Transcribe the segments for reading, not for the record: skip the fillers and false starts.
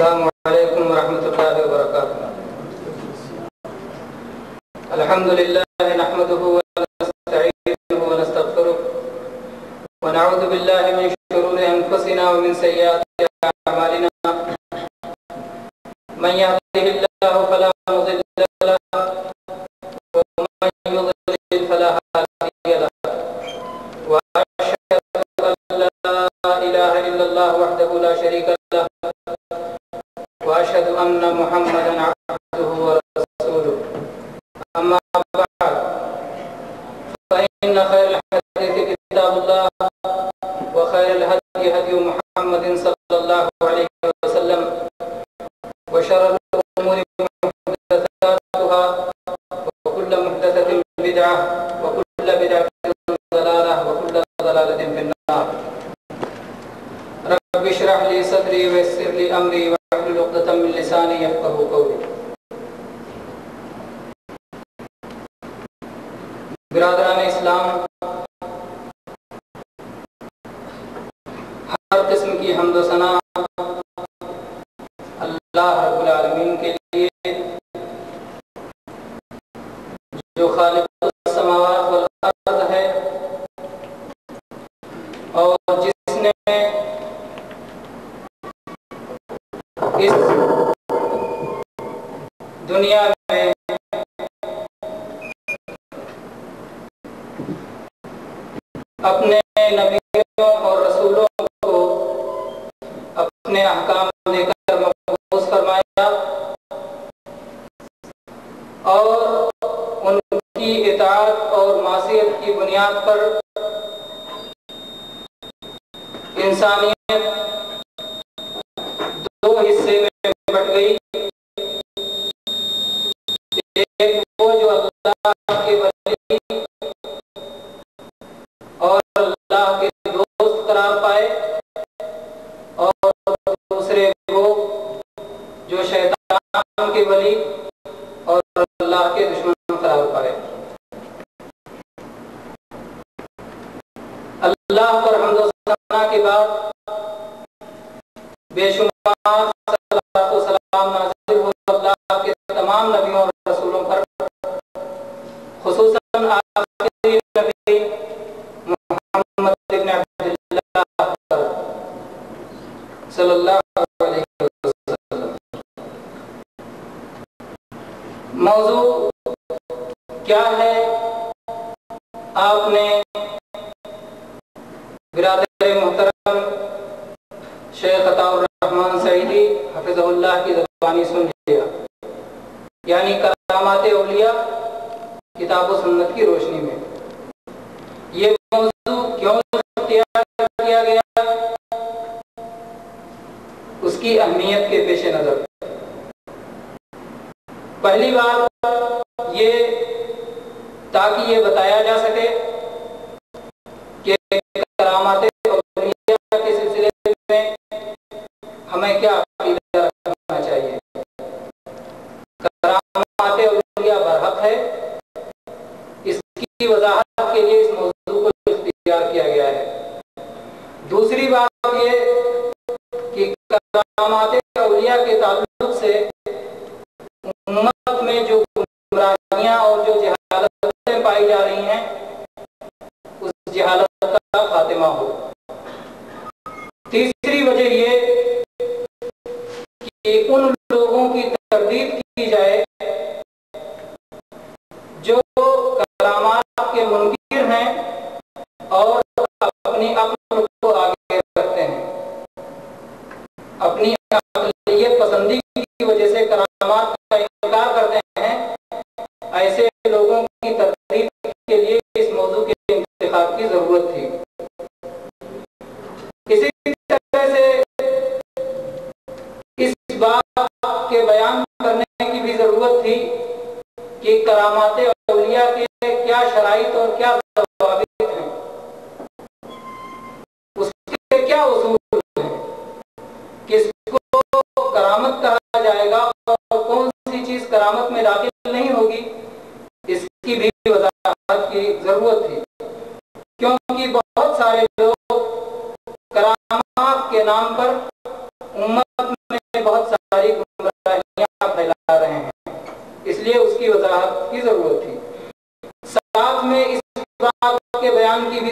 السلام علیکم ورحمۃ اللہ وبرکاتہ۔ الحمد للہ نحمده ونستعینه ونستغفره ونعوذ باللہ من شرور انفسنا ومن سیئات اعمالنا، من يهده الله فلا مضل له ومن يضلل فلا هادي له، واشهد ان لا اله الا الله وحده لا شريك له، واشهد ان محمدا عبده ورسوله، اما بعد فان خير الحديث كتاب الله وخير الهدي هدي محمد صلى الله عليه وسلم، وشر الامور محدثاتها وكل محدثة بدعة وكل بدعة ضلالة وكل ضلالة في النار۔ رب اشرح لي صدري ويسر لي امري واحلل عقدة من لساني يفقهوا قولي۔ برادران اسلام، ہر قسم کی حمد و ثنا اللہ رب العالمین کے لیے، جو خالق السماوات والارض ہے اور جس نے اس دنیا میں اپنے نبیوں اور رسولوں کو اپنے احکام دے کر مبعوث فرمایا اور ان کی اطاعت اور معصیت کی بنیاد پر انسانیت دو حصے میں بٹ گئی۔ ایک وہ جو اللہ کے ولی اور اللہ کے دوست قرار پائے، اور دوسرے وہ جو شیطان کے ولی اور اللہ کے دشمن قرار پائے۔ اللہ پر حمد و ثنا کے بعد بے شمار صلاۃ و سلام نازل ہو اللہ کے تمام نبیوں اور رسولوں پر، خصوصاً آخری نبی محمد ابن عبداللہ پر صلی اللہ علیہ وسلم۔ موضوع کیا ہے؟ آپ نے برادر محترم شیخ عطاء الرحمن سعیدی حفظہ اللہ کی زبانی سن لیا، یعنی کرامات اولیاء کتاب و سنت کی روشنی میں۔ یہ موضوع کیوں اختیار کیا گیا؟ اس کی اہمیت کے پیش نظر پہلی بات یہ تاکہ یہ بتایا جا سکے کہ کرامات اولیاء کے سلسلے میں ہمیں کیا عقیدہ رکھنا چاہیے۔ کرامات اولیاء برحق ہے، اس کی وضاحت کے لیے اس موضوع کو اختیار کیا گیا ہے۔ دوسری بات یہ کہ کرامات اولیاء کے تعلق سے امت میں جو گمراہیاں اور جو جہالتیں پائی جا رہی ہیں، اس جہالت کا خاتمہ ہو۔ تیسری وجہ یہ کہ ان لوگوں کی تردید کی جائے جو کرامات کے منکر ہیں اور اپنی عقل کو آگے رکھتے ہیں، اپنی عقلیت پسندی کی وجہ سے کرامات کا انکار کرتے ہیں۔ ایسے لوگوں کی تردید کے لیے اس موضوع کے انتخاب کی ضرورت تھی۔ اسی طرح سے اس بات کے بیان کرنے کی بھی ضرورت تھی کہ کرامات اولیاء کے کیا شرائط اور کیا ضوابط ہیں، اس کے کیا اصول ہیں، کس کو کرامت کہا جائے گا اور کون سی چیز کرامت میں داخل نہیں ہوگی، اس کی بھی وضاحت کی ضرورت تھی، کیونکہ بہت سارے لوگ کرامات کے نام پر امت میں بہت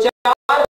4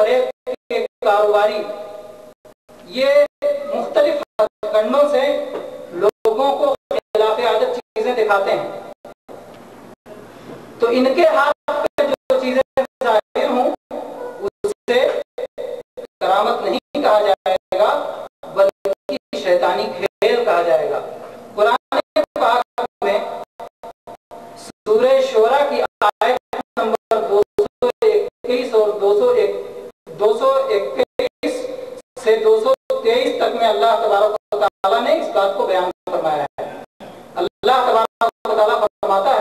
فریب کے کاروباری یہ مختلف کنڈوں سے لوگوں کو خلاف عادت چیزیں دکھاتے ہیں، تو ان کے ہاتھ پہ جو چیزیں ظاہر ہوں اس سے کرامت نہیں کہا جائے گا بلکہ شیطانی کھیل کہا جائے گا۔ قرآن پاک میں سورہ شورى کی آیت نمبر 221 اور 221 سے 223 تک میں اللہ تبارک و تعالیٰ نے اس بات کو بیان فرمایا ہے۔ اللہ تبارک و تعالیٰ فرماتا ہے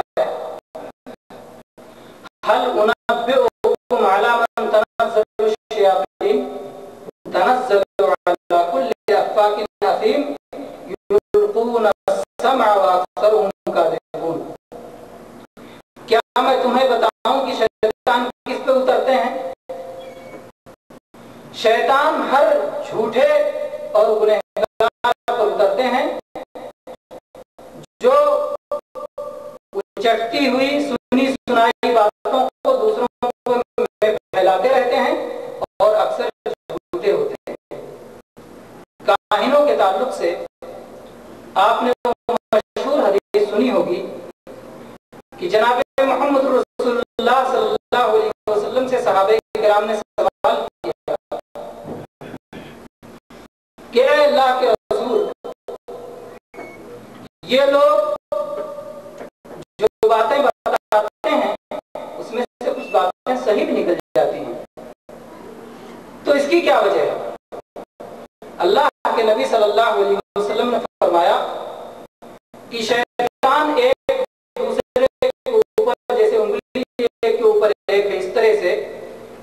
هل أنبئكم على من تنزل الشياطين تنزل على كل أفاك أثيم يلقون السمع وأكثرهم كاذبون۔ کیا میں تمہیں بتاؤں کہ شیطان کس پہ اترتے ہیں؟ شیطان ہر جھوٹے اور گنہگار پر اترتے ہیں جو اچٹتی ہوئی سنی سنائی باتوں کو دوسروں میں پھیلاتے رہتے ہیں اور اکثر جھوٹے ہوتے ہیں۔ کاہنوں کے تعلق سے آپ نے مشہور حدیث سنی ہوگی کہ جناب محمد رسول اللہ صلی اللہ علیہ وسلم سے صحابہ کرام نے سوال کیا کہ اے اللہ کے رسول، یہ لوگ جو باتیں بتاتے ہیں اس میں سے کچھ باتیں صحیح بھی نکل جاتی ہیں، تو اس کی کیا وجہ ہے؟ اللہ کے نبی صلی اللہ علیہ وسلم نے فرمایا کہ شیطان ایک دوسرے کے اوپر جیسے انگلی کے اوپر ایک اس طرح سے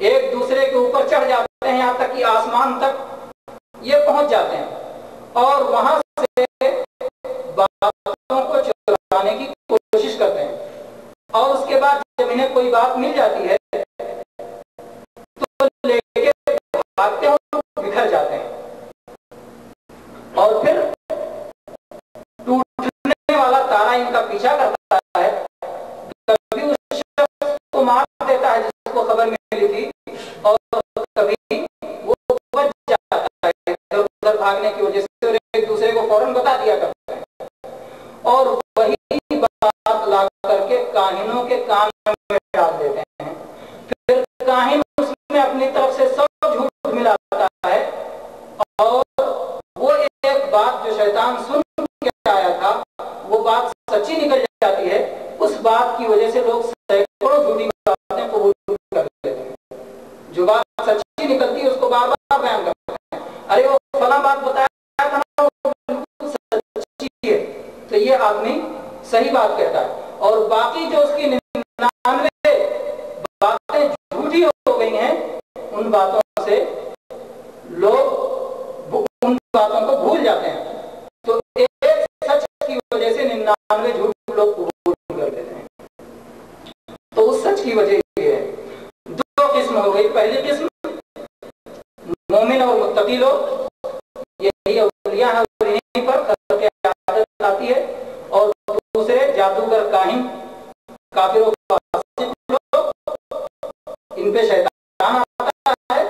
ایک دوسرے کے اوپر چڑھ جاتے ہیں، یہاں تک کہ آسمان تک یہ پہنچ جاتے ہیں اور وہاں سے باتوں کو چرانے کی کوشش کرتے ہیں، اور اس کے بعد جب انہیں کوئی بات مل جاتی ہے تو لے کے بھاگتے ہیں اور بکھر جاتے ہیں، اور پھر ٹوٹنے والا تارا ان کا پیچھا کرتا ہے، کبھی اس شخص کو مار دیتا ہے جس کو خبر ملی تھی، اور کبھی وہ بچ جاتا ہے ادھر بھاگنے کی وجہ سے، اور ایک دوسرے کو فوراً بتا دیا کرتے ہیں، اور وہی بات لا کر کے کاہنوں کے کان میں ڈال دیتے ہیں، پھر کاہن اس میں اپنی طرف سے سب جھوٹ ملاتا ہے، اور وہ ایک بات جو شیطان سن کے آیا تھا وہ بات سچی نکل جاتی ہے، اس بات کی وجہ سے لوگ سینکڑوں جھوٹی باتیں قبول کر لیتے ہیں، جو بات سچی نکلتی ہے اس کو بار بار بیان کرتے ہیں، ارے وہ فلاں بات بتایا تھا نا وہ بالکل سچی ہے، تو یہ آدمی صحیح بات کہتا ہے، اور باقی جو اس کی 99 باتیں جھوٹی ہو گئی ہیں ان باتوں سے لوگ ان باتوں کو بھول جاتے ہیں، تو ایک سچ کی وجہ سے 99 جھوٹ لوگ قبول کر لیتے ہیں، تو اس سچ کی وجہ یہ ہے۔ دو قسم ہو گئی، پہلی قسم مومن اور متقی لوگ، یہی اولیاء ہیں اور انہیں پر خلق عادت آتی ہے، اور دوسرے جادوگر کاہن کافر و فاسق لوگ، ان پہ شیطان آتا ہے،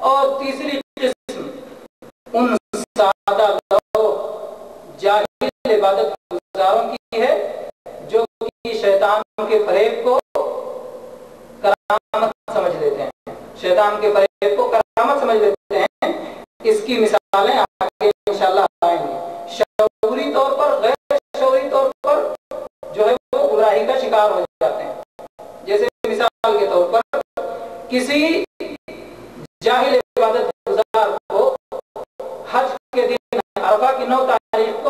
اور تیسری قسم ان سادہ لوگ جاہل عبادت گزاروں کی ہے جو کہ شیطان کے فریب کو کرامت سمجھ لیتے ہیں، شیطان کے فریب کو کرامت سمجھ لیتے ہیں۔ اس کی مثالیں آگے انشاءاللہ آئیں گی، شعوری طور پر غیر شعوری طور پر جو ہے وہ گمراہی کا شکار ہو جاتے ہیں، جیسے مثال کے طور پر کسی جاہل عبادت گزار کو حج کے دن عرفہ کی 9 تاریخ کو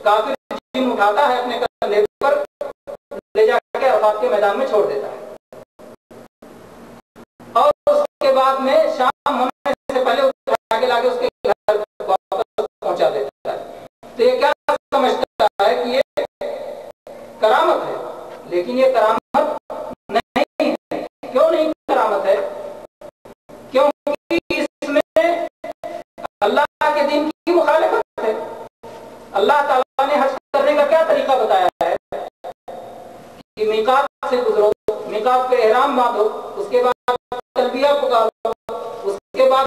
کافر جن اٹھاتا ہے اپنے کندھے پر لے جا کے عرفات کے میدان میں چھوڑ دیتا ہے، اور اس کے بعد میں شام ہونے سے پہلے اٹھا کے لاکے اس کے گھر واپس پہنچا دیتا ہے، تو یہ کیا سمجھتا ہے کہ یہ کرامت ہے، لیکن یہ کرامت نہیں ہے۔ کیوں نہیں کرامت ہے؟ کیونکہ اس میں اللہ کے دین کی مخالفت ہے۔ اللہ تعالیٰ نے حج کرنے کا کیا طریقہ بتایا ہے کہ میقات سے گزرو، میقات پہ احرام باندھو، اس کے بعد تلبیہ پکارو، بعد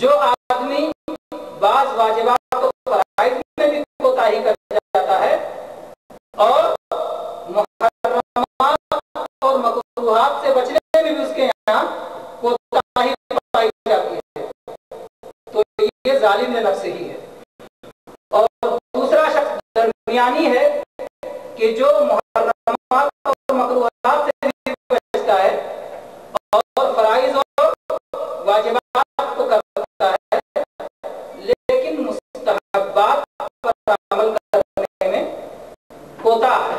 جو آدمی بعض واجبات و فرائض میں بھی کوتاہی کر جاتا ہے اور محرمات اور مکروہات سے بچنے میں بھی اس کے یہاں کوتاہی پائی جاتی ہے، تو یہ ظالم نفس ہی ہے۔ اور دوسرا شخص درمیانی ہے کہ جو محرمات اور مکروہات سے بھی بچتا ہے اور فرائض اور واجبات کو کرتا ہے، لیکن مستحبات پر عمل کرنے میں کوتاہ ہے،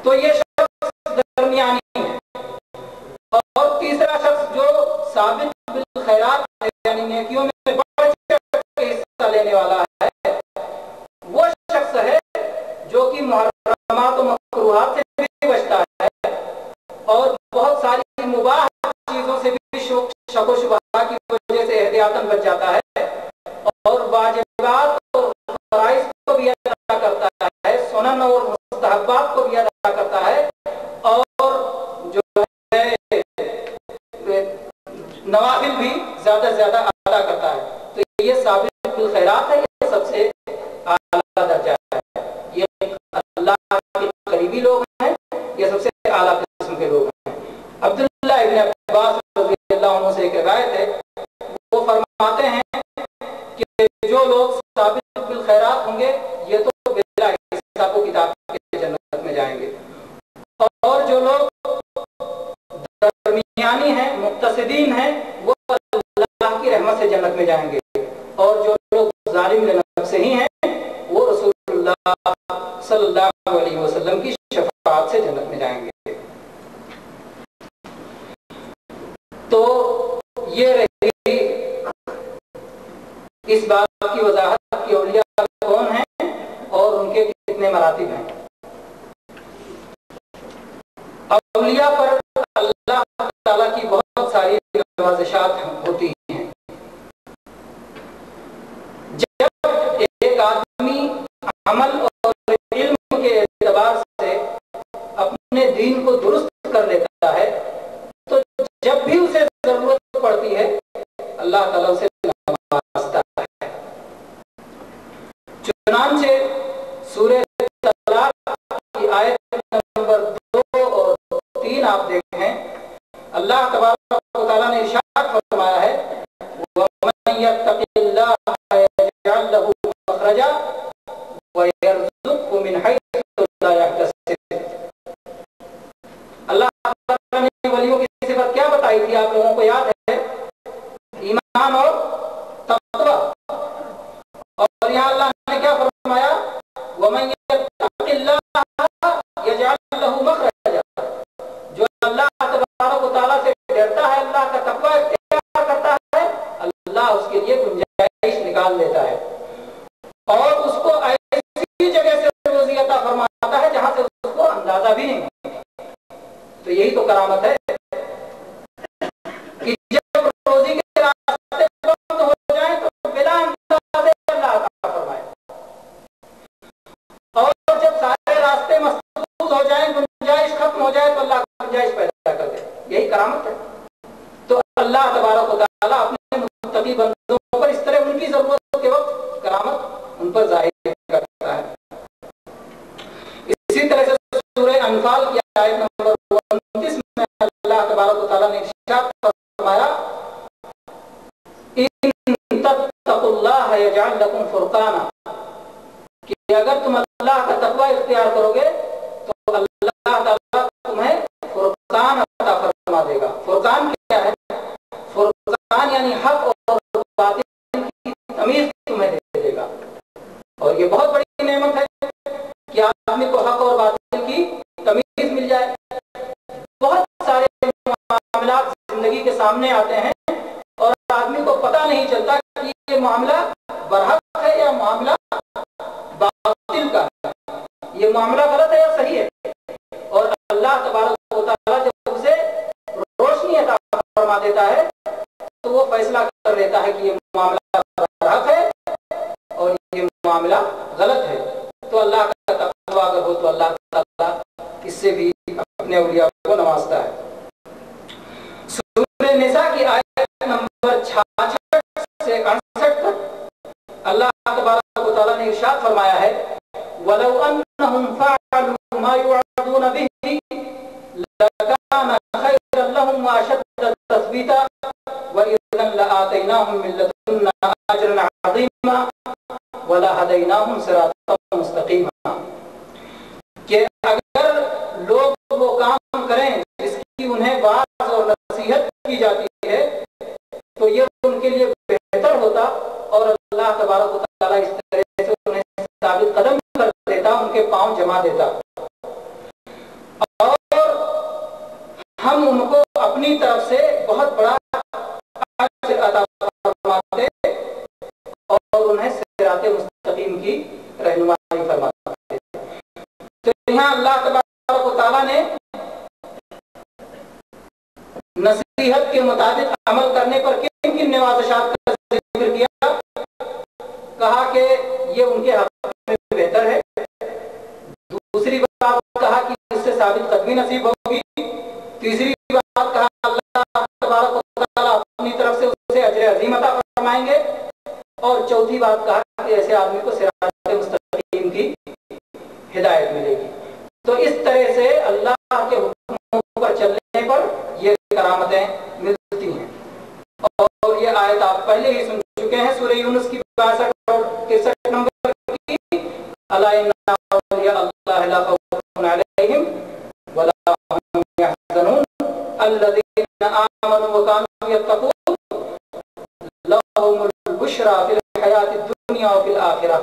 تو یہ شخص درمیانی ہے۔ اور تیسرا شخص جو ثابت بالخیرات یعنی نیکیوں میں بڑھ چڑھ کے حصہ لینے والا ہے، وہ شخص ہے جو کہ محرمات و مکروہات سے بھی بچتا ہے اور بہت ساری مباح چیزوں سے بھی شک و شبہ کی وجہ سے احتیاطاً بچ جاتا ہے اور واجبات اور فرائض کو بھی ادا کرتا ہے، سنن اور مستحبات کو بھی ادا کرتا ہے اور جو ہے نوافل بھی زیادہ سے زیادہ ادا کرتا ہے، تو یہ ثابت بالخیرات ہے، یہ سب سے اعلیٰ درجہ ہے، یہ اللہ کے قریبی لوگ ہیں، یہ سب سے اعلیٰ قسم کے لوگ ہیں۔ عبداللہ ابن عباس رضی اللہ عنہ سے ایک روایت ہے، وہ فرماتے ہیں کہ جو لوگ ثابت بالخیرات ہوں گے یہ تو بلا حساب و کتاب کے جنت میں جائیں گے، اور جو لوگ درمیانی ہیں، مقتصدین ہیں، وہ اللہ کی رحمت سے جنت میں جائیں گے، اور جو لوگ ظالم نفس سے ہی ہیں وہ رسول اللہ صلی اللہ علیہ وسلم کی شفاعت سے جنت میں جائیں گے۔ تو یہ رہی اس بات کی وضاحت کہ اولیاء کون ہیں اور ان کے کتنے مراتب ہیں۔ اولیاء پر اللہ تعالیٰ کی بہت ساری نوازشات ہوتی ہیں۔ جب ایک آدمی عمل اور علم کے اعتبار سے اپنے دین کو درست کر لیتا ہے تو جب بھی اسے ضرورت پڑتی ہے اللہ تعالیٰ اسے نوازتا ہے۔ چنانچہ سورہ طلاق کی آیت نمبر 2 اور 3 آپ دیکھیں، اللہ تبارک و تعالیٰ نے ارشاد فرمایا ہے وَمَن يَتَّقِ اللَّهَ يَجْعَل لَّهُ مَخْرَجًا وَيَرْزُقْهُ مِنْ حَيْثُ لَا يَحْتَسِبُ۔ اللہ تعالیٰ نے ولیوں کی صفت کیا بتائی تھی آپ لوگوں کو یاد ہے؟ ایمان اور تقویٰ، اور یہاں اللہ نے کیا فرمایا وَمَن يَتَّقِ اللَّهَ يَجْعَل لَّهُ مَخْرَجًا، جو اللہ تبارک و تعالیٰ سے ڈرتا ہے، اللہ کا تقویٰ اختیار کرتا ہے، اللہ اس کے لیے گنجائش نکال دیتا ہے اور اس کو ایسی جگہ سے روزی عطا فرماتا ہے جہاں سے اس کو اندازہ بھی نہیں۔ تو یہی تو کرامت ہے کہ جب روزی کے راستے بند ہو جائیں تو بلا اندازے اللہ عطا فرمائے، اور جب سارے راستے مسدود ہو جائیں، گنجائش ختم ہو جائے تو اللہ گنجائش پیدا کر دے، یہی کرامت ہے۔ تو اللہ تبارک و تعالیٰ اپنے متقی بندوں پر اس طرح ان کی ضرورت کے وقت کرامت ان پر ظاہر کرتا ہے۔ اسی طرح سے سورہ انفال کی آیت نمبر 29 میں اللہ تبارک و تعالیٰ نے ارشاد فرمایا ان تتقوا اللہ یجعل لکم فرقانا، کہ اگر تم اللہ کا تقوی اختیار کرو گے تو اللہ تعالیٰ تمہیں فرقان عطا فرما دے گا۔ فرقان کیا ہے؟ فرقان یعنی حق اور باطل کی تمیز تمہیں دے دے گا، اور یہ بہت بڑی نعمت ہے کہ آدمی کو حق اور باطل کی تمیز مل جائے۔ بہت سارے معاملات زندگی کے سامنے آتے ہیں اور آدمی کو پتہ نہیں چلتا کہ یہ معاملہ برحق ہے یا معاملہ باطل کا ہے، یہ معاملہ غلط ہے یا صحیح ہے، اور اللہ تبارک و تعالیٰ جب اسے روشنی عطا فرما دیتا ہے تو وہ فیصلہ کر لیتا ہے کہ یہ معاملہ برحق ہے اور یہ معاملہ غلط ہے۔ تو اللہ کا تقویٰ اگر ہو تو اللہ تعالیٰ اس سے بھی اپنے اولیاء کو نوازتا ہے۔ سورہ نساء کی آیت نمبر 66 نے ارشاد فرمایا ہے وَلَوْ أَنَّهُمْ فَعَلُوا مَا يُوعَظُونَ بِهِ لَكَانَ خَيْرًا لَهُمْ وَأَشَدَّ تَثْبِيتًا وَإِذًا لَآتَيْنَاهُم مِّن لَّدُنَّا أَجْرًا عَظِيمًا وَلَهَدَيْنَاهُمْ صِرَاطًا مُّسْتَقِيمًا، کہ اگر لوگ وہ کام کریں جس کی انہیں واعظ اور نصیحت کی جاتی ہے تو یہ ان کے لیے بہتر ہوتا، اور اللہ تبارک و تعالیٰ اس طرح سے انہیں ثابت قدم کر دیتا، ان کے پاؤں جما دیتا، اور ہم ان کو اپنی طرف سے بہت بڑا اجر عطا فرماتے اور انہیں صراط مستقیم کی رہنمائی فرماتے۔ تو یہاں اللہ تبارک و تعالیٰ نے نصیحت کے مطابق عمل کرنے پر کن کن نوازشات کا ذکر کیا، کہا کہ یہ ان کے حق میں بہتر ہے، دوسری بات کہا کہ اس سے ثابت قدمی نصیب ہوگی، تیسری بات کہا اللہ تبارک و تعالیٰ اپنی طرف سے اسے اجر عظیم عطا فرمائیں گے، اور چوتھی بات کہا کہ ایسے آدمی کو صراط مستقیم کی ہدایت ملے گی۔ تو اس طرح سے اللہ کے حکموں پر چلنے پر یہ کرامتیں ملتی ہیں، اور یہ آیت آپ پہلے ہی سن چکے ہیں سورہ یونس کی 62 اور 63 نمبر کی، الا ان اولیاء اللہ لا خوف علیہم ولا هم يحزنون الذين آمنوا وكانوا يتقون لهم البشرى في الحیات الدنیا وفی الآخرہ۔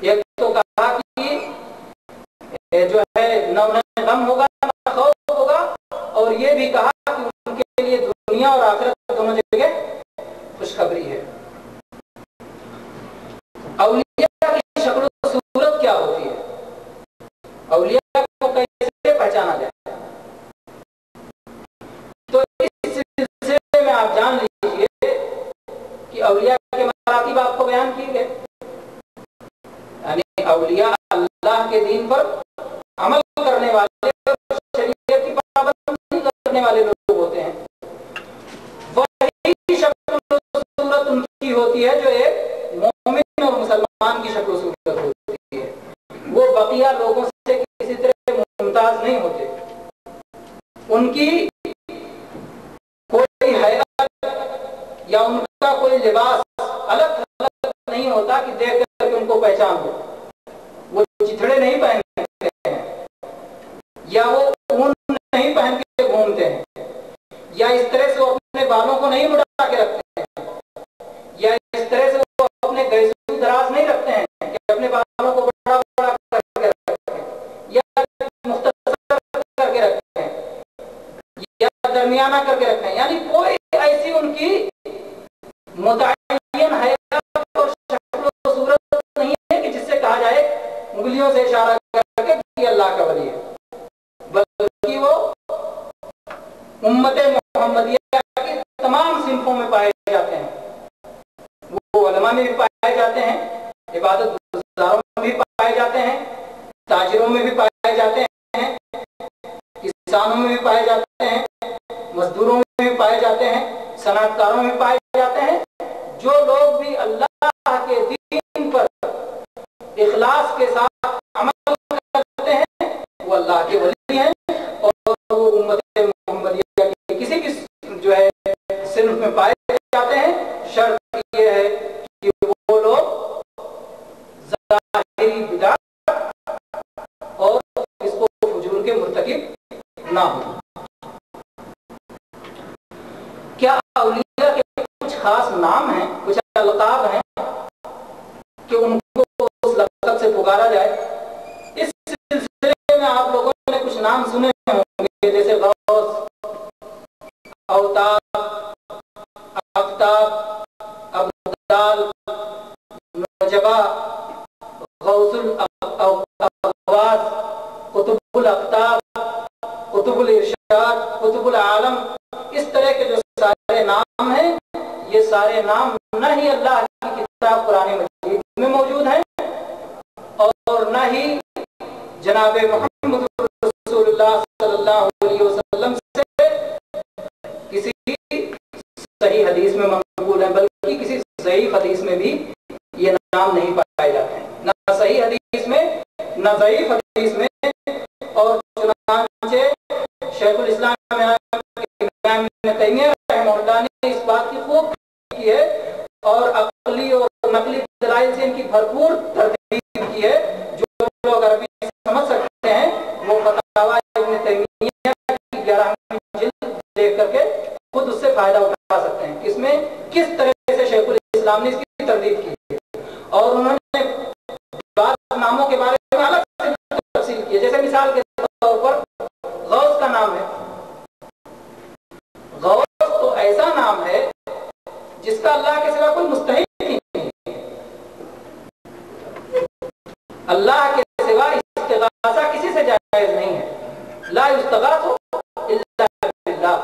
ایک تو کہا کہ جو ہے نہ انہیں غم ہوگا نہ خوف ہوگا، اور یہ بھی کہا کہ ان کے لیے دنیا اور آخرت دونوں جگہ خوشخبری ہے۔ اولیاء کی شکل و صورت کیا ہوتی ہے، اولیاء کو کیسے پہچانا جائے، تو اس سلسلے میں آپ جان لیجئے کہ اولیاء کے مراتب آپ کو بیان کیے گئے، یعنی اولیاء اللہ کے دین پر عمل کرنے والے اور شریعت کی پابندی کرنے والے لوگ ہوتے ہیں، وہی شکل و صورت ان کی ہوتی ہے جو ایک مومن اور مسلمان کی شکل و صورت ہوتی ہے، وہ بقیہ لوگوں سے کسی طرح ممتاز نہیں ہوتے، ان کی کوئی حیات یا ان کا کوئی لباس الگ الگ نہیں ہوتا کہ دیکھ کر کے ان کو پہچان ہو، وہ چتھڑے نہیں پہنتے ہیں، یا وہ اون نہیں پہن کے گھومتے ہیں، یا اس طرح سے وہ اپنے بالوں کو نہیں مڑا کے رکھتے ہیں، یا اس طرح سے وہ اپنے گیسو دراز نہیں رکھتے ہیں کہ اپنے بالوں کو بڑا بڑا کر کے رکھتے ہیں، یا مختصر کر کے رکھتے ہیں، یا درمیانہ کر کے رکھتے ہیں، یعنی کوئی ایسی ان کی متعین حیات اور شکل و صورت نہیں ہے کہ جس سے کہا جائے انگلیوں سے اشارہ کر کے کہ اللہ کا ولی ہے، بلکہ وہ امت محمدیہ کی تمام صنفوں میں پائے جاتے ہیں، وہ علماء میں بھی پائے جاتے ہیں، عبادت گزاروں میں بھی پائے جاتے ہیں، تاجروں میں بھی پائے جاتے ہیں، کسانوں میں بھی پائے جاتے ہیں، مزدوروں میں بھی پائے جاتے ہیں، صنعت کاروں میں پائے جاتے ہیں، جو لوگ بھی اللہ کے دین پر اخلاص کے ساتھ عمل کرتے ہیں وہ اللہ کے ولی ہیں، اور وہ امت محمدیہ کے کسی بھی جو ہے صنف میں پائے جاتے ہیں، شرط یہ ہے کہ وہ لوگ ظاہری بدعت اور اس کو فجور کے مرتکب نہ ہوں۔ کیا اولیاء کے کچھ خاص نام ہیں، کچھ القاب ہیں کہ ان کو اس لقب سے پکارا جائے؟ اس سلسلے میں آپ لوگوں نے کچھ نام سنے ہوں گے، جیسے غوث، اوتاب، افتاب، ابدال، نجبہ، غوث الاغواث، قطب الاقطاب، قطب الارشاد، قطب العالم، اس طرح کے جو سارے نام ہیں، یہ سارے نام نہ ہی اللہ کی کتاب قرآن مجید میں موجود ہیں اور نہ ہی جناب محمد رسول اللہ صلی اللہ علیہ وسلم سے کسی صحیح حدیث میں منقول ہے، بلکہ کسی ضعیف حدیث میں بھی یہ نام نہیں ضعیف حدیث میں، اور چنانچہ شیخ الاسلام ابن تیمیہ رحمہ اللہ نے اس بات کی خوب کی ہے اور عقلی اور نقلی دلائل سے ان کی بھرپور تردید کی ہے. جو لوگ عربی سمجھ سکتے ہیں وہ فتاوی ابن تیمیہ کی 11ویں جلد دیکھ کر کے خود اس سے فائدہ اٹھا سکتے ہیں. اس میں کس طرح سے شیخ الاسلام نے اس کی تردید کی ہے اور انہوں نے بعض ناموں کے بارے میں الگ سے تفصیل کی ہے. جیسے مثال کے طور پر غوث کا نام ہے. غوث تو ایسا نام ہے جس کا اللہ کے سوا کوئی مستحق ہی نہیں ہے. اللہ کے سوا استغاثہ کسی سے جائز نہیں ہے. لا یستغاث الا باللہ،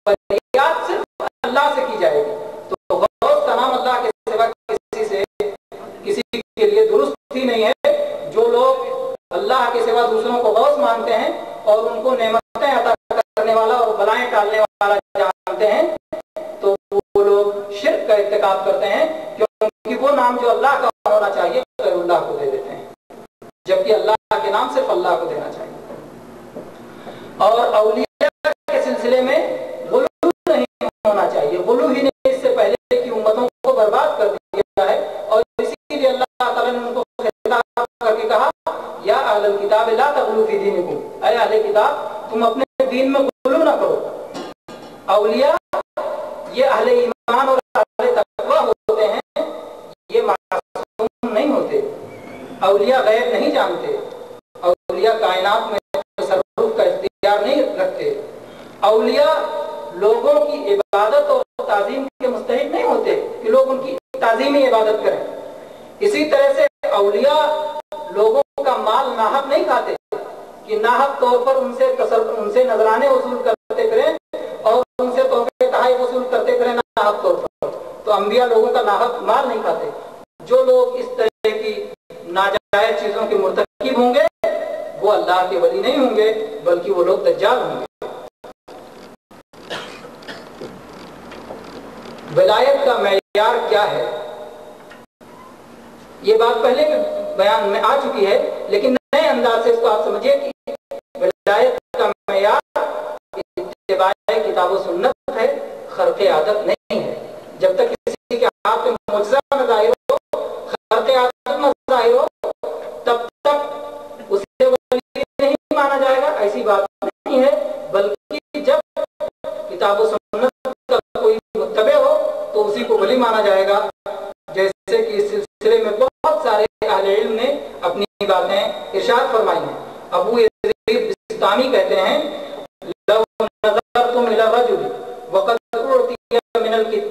فریاد صرف اللہ سے کی جائے گی. تو غوث کا نام اللہ کے سوا کسی کے لیے درست ہی نہیں ہے. جو لوگ اللہ کے سوا دوسروں کو غوث مانتے ہیں اور ان کو نعمتیں عطا کرنے والا اور بلائیں ٹالنے والا جانتے ہیں تو وہ لوگ شرک کا ارتکاب کرتے ہیں، کیونکہ وہ نام جو اللہ کا ہونا چاہیے غیر اللہ کو دے دیتے ہیں، جبکہ اللہ کے نام صرف اللہ کو دینا چاہیے. اور اولیاء کے سلسلے میں غلو نہیں ہونا چاہیے. غلو ہی نے اس سے پہلے کی امتوں کو برباد کر دیا ہے، اور اسی لیے اللہ تعالیٰ نے ان کو خطاب کر کے کہا یا اہل الکتاب لا تغلو فی دینکم، اے اہل کتاب تم اپنے دین میں غلو نہ کرو. اولیاء یہ اہل ایمان اور اہل تقوی ہوتے ہیں، یہ معصوم نہیں ہوتے. اولیاء غیب نہیں جانتے. اولیاء کائنات میں تصرف کا اختیار نہیں رکھتے. اولیاء لوگوں کی عبادت اور تعظیم کے مستحق نہیں ہوتے کہ لوگ ان کی تعظیمی عبادت کریں. اسی طرح سے اولیاء لوگوں کا مال ناحق نہیں کھاتے کہ ناحق طور پر ان سے نذرانے وصول کرتے کریں اور ان سے تحفے تحائف وصول کرتے کریں ناحق طور پر. تو انبیاء لوگوں کا ناحق مال نہیں کھاتے. جو لوگ اس طرح کی ناجائز چیزوں کے مرتکب ہوں گے وہ اللہ کے ولی نہیں ہوں گے، بلکہ وہ لوگ دجال ہوں گے. ولایت کا معیار کیا ہے؟ یہ بات پہلے کے بیان میں آ چکی ہے، لیکن نئے انداز سے اس کو آپ سمجھیے کہ ولایت کا معیار اتباع کتاب و سنت ہے، خرق عادت نہیں ہے. جب تک کسی کے ہاتھ میں معجزہ نہ ظاہر ہو، خرق عادت نہ ظاہر ہو، تب تک اسے ولی نہیں مانا جائے گا. ایسی بات نہیں ہے، بلکہ جب کتاب و سنت کا کوئی متبع ہو تو اسی کو ولی مانا جائے گا. جیسے کہ اس سلسلے میں بہت سارے اہل علم نے اپنی باتیں ارشاد فرمائی ہیں. ابو یزید بستامی کہتے ہیں لو نظرتم الى الرجل وقد اعطي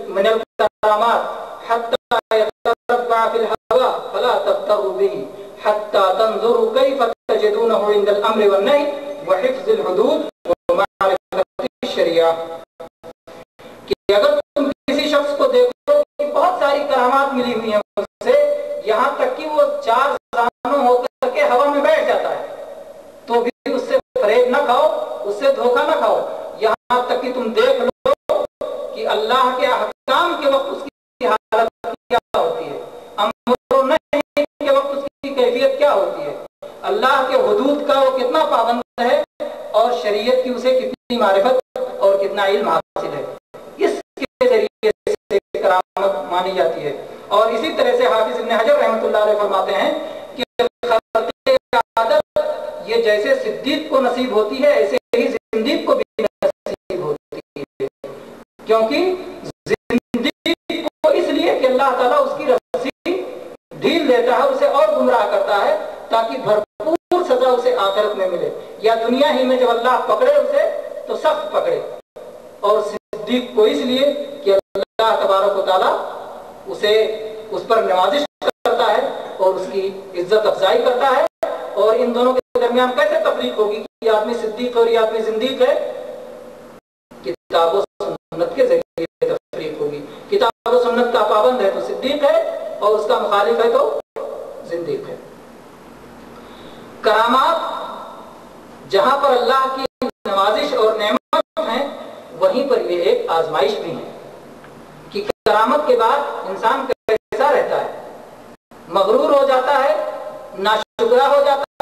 من الكرامات حتى يتتبع في الهوى فلا تبتغوا به حتى تنظروا كيف تجدونه عند الامر والنهي وحفظ الحدود ومعرفة الشريعة. کہ اگر تم کسی شخص کو دیکھو کہ بہت ساری کرامات ملی ہوئی ہیں اسے، یہاں تک کہ وہ 4 زانوں ہو کر کے ہوا میں بیٹھ جاتا ہے، تو بھی اس سے فریب نہ کھاؤ، اس سے دھوکہ نہ کھاؤ، یہاں تک کہ تم دیکھ لو کہ اللہ کے احکام کے وقت اس کی حالت کیا ہوتی ہے، امر و نہی کے وقت اس کی کیفیت کیا ہوتی ہے، اللہ کے حدود کا وہ کتنا پابند ہے اور شریعت کی اسے کتنی معرفت اور کتنا علم حاصل ہے. اس کے ذریعے سے کرامت مانی جاتی ہے. اور اسی طرح سے حافظ ابن حجر رحمۃ اللہ علیہ فرماتے ہیں کہ خرق عادت یہ جیسے صدیق کو نصیب ہوتی ہے ایسے ہی زندیق کو بھی نصیب ہوتی ہے. کیونکہ زندیق کو اس لیے کہ اللہ تعالیٰ اس کی رسی ڈھیل دیتا ہے، اسے اور گمراہ کرتا ہے تاکہ بھرپور سزا اسے آخرت میں ملے، یا دنیا ہی میں جب اللہ پکڑے اسے تو سخت پکڑے. اور صدیق کو اس لیے کہ اللہ تبارک و تعالیٰ اسے اس پر نوازش کرتا ہے اور اس کی عزت افزائی کرتا ہے. اور ان دونوں کے درمیان کیسے تفریق ہوگی کہ یہ آدمی صدیق اور یہ آدمی زندیق ہے؟ کتاب و سنت کے ذریعے تفریق ہوگی. کتاب و سنت کا پابند ہے تو صدیق ہے اور اس کا مخالف ہے تو زندیق ہے. کرامات جہاں پر اللہ کی نوازش اور نعمت ہیں وہیں پر یہ ایک آزمائش بھی ہے کہ کرامت کے بعد انسان کیسا رہتا ہے. مغرور ہو جاتا ہے، ناشکرا ہو جاتا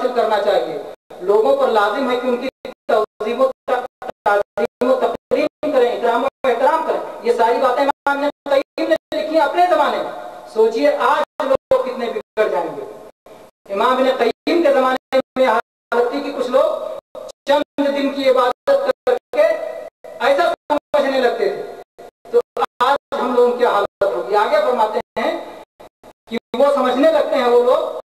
حاصل کرنا چاہیے. لوگوں پر لازم ہے کہ ان کی تعظیم و تقریم کریں, اکرام و احترام کریں. یہ ساری باتیں امام ابن قیم نے لکھی ہیں اپنے زمانے میں. سوچئے آج لوگ کتنے بگڑ جائیں گے. امام ابن قیم کے زمانے میں حالت تھی کہ کچھ لوگ چند دن کی عبادت کر کے ایسا سمجھنے لگتے تھے. تو آج ہم لوگوں کی حالت ہوگی. آگے فرماتے ہیں کہ وہ سمجھنے لگتے ہیں وہ لوگ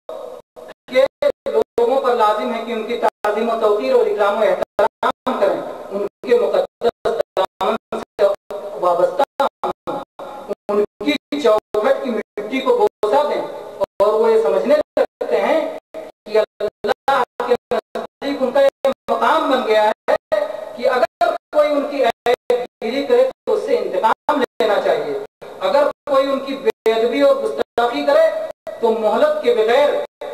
کہ لوگوں پر لازم ہے کہ ان کی تعظیم و توقیر اور اکرام و احترام کریں, ان کے مقدس دامن سے وابستہ ہوں, ان کی چوکھٹ کی مٹی کو بوسہ دیں. اور وہ یہ سمجھنے لگتے ہیں کہ اللہ کے نزدیک ان کا یہ مقام بن گیا ہے کہ اگر کوئی ان کی عیب گیری کرے تو اس سے انتقام لینا چاہیے. اگر کوئی ان کی بے ادبی اور گستاخی کرے تو مہلت کے بغیر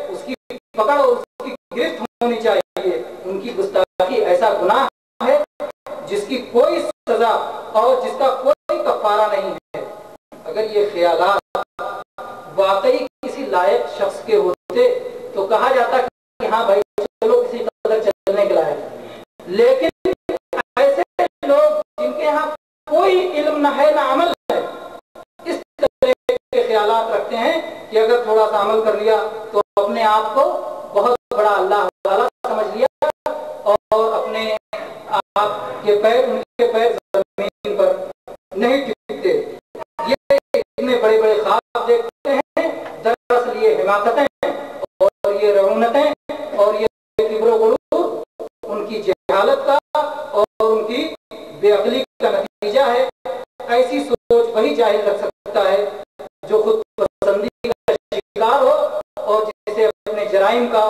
اس کی پکڑ اور اس کی گرفت ہونی چاہیے. ان کی گستاخی ایسا گناہ ہے جس کی کوئی سزا اور جس کا کوئی کفارہ نہیں ہے. اگر یہ خیالات واقعی کسی لائق شخص کے ہوتے تو کہا جاتا کہ ہاں بھائی چلو کسی قدر چلنے کے لائق. لیکن ایسے لوگ جن کے یہاں کوئی علم نہ ہے نہ عمل ہے, اس طرح کے خیالات رکھتے ہیں کہ اگر تھوڑا سا عمل کر لیا تو اپنے آپ کو بہت بڑا اللہ تعالیٰ سمجھ لیا اور اپنے آپ کے پیر ان کے پیر زمین پر نہیں ٹکتے. یہ اتنے بڑے بڑے خواب دیکھتے ہیں, دراصل یہ حماقتیں اور یہ رعونتیں اور یہ کبر و غرور ان کی جہالت کا اور ان کی بے عقلی کا نتیجہ ہے. ایسی سوچ وہی جاہل رکھ سکتا ہے جو خود پسندی کا شکار ہو اور جسے اپنے جرائم کا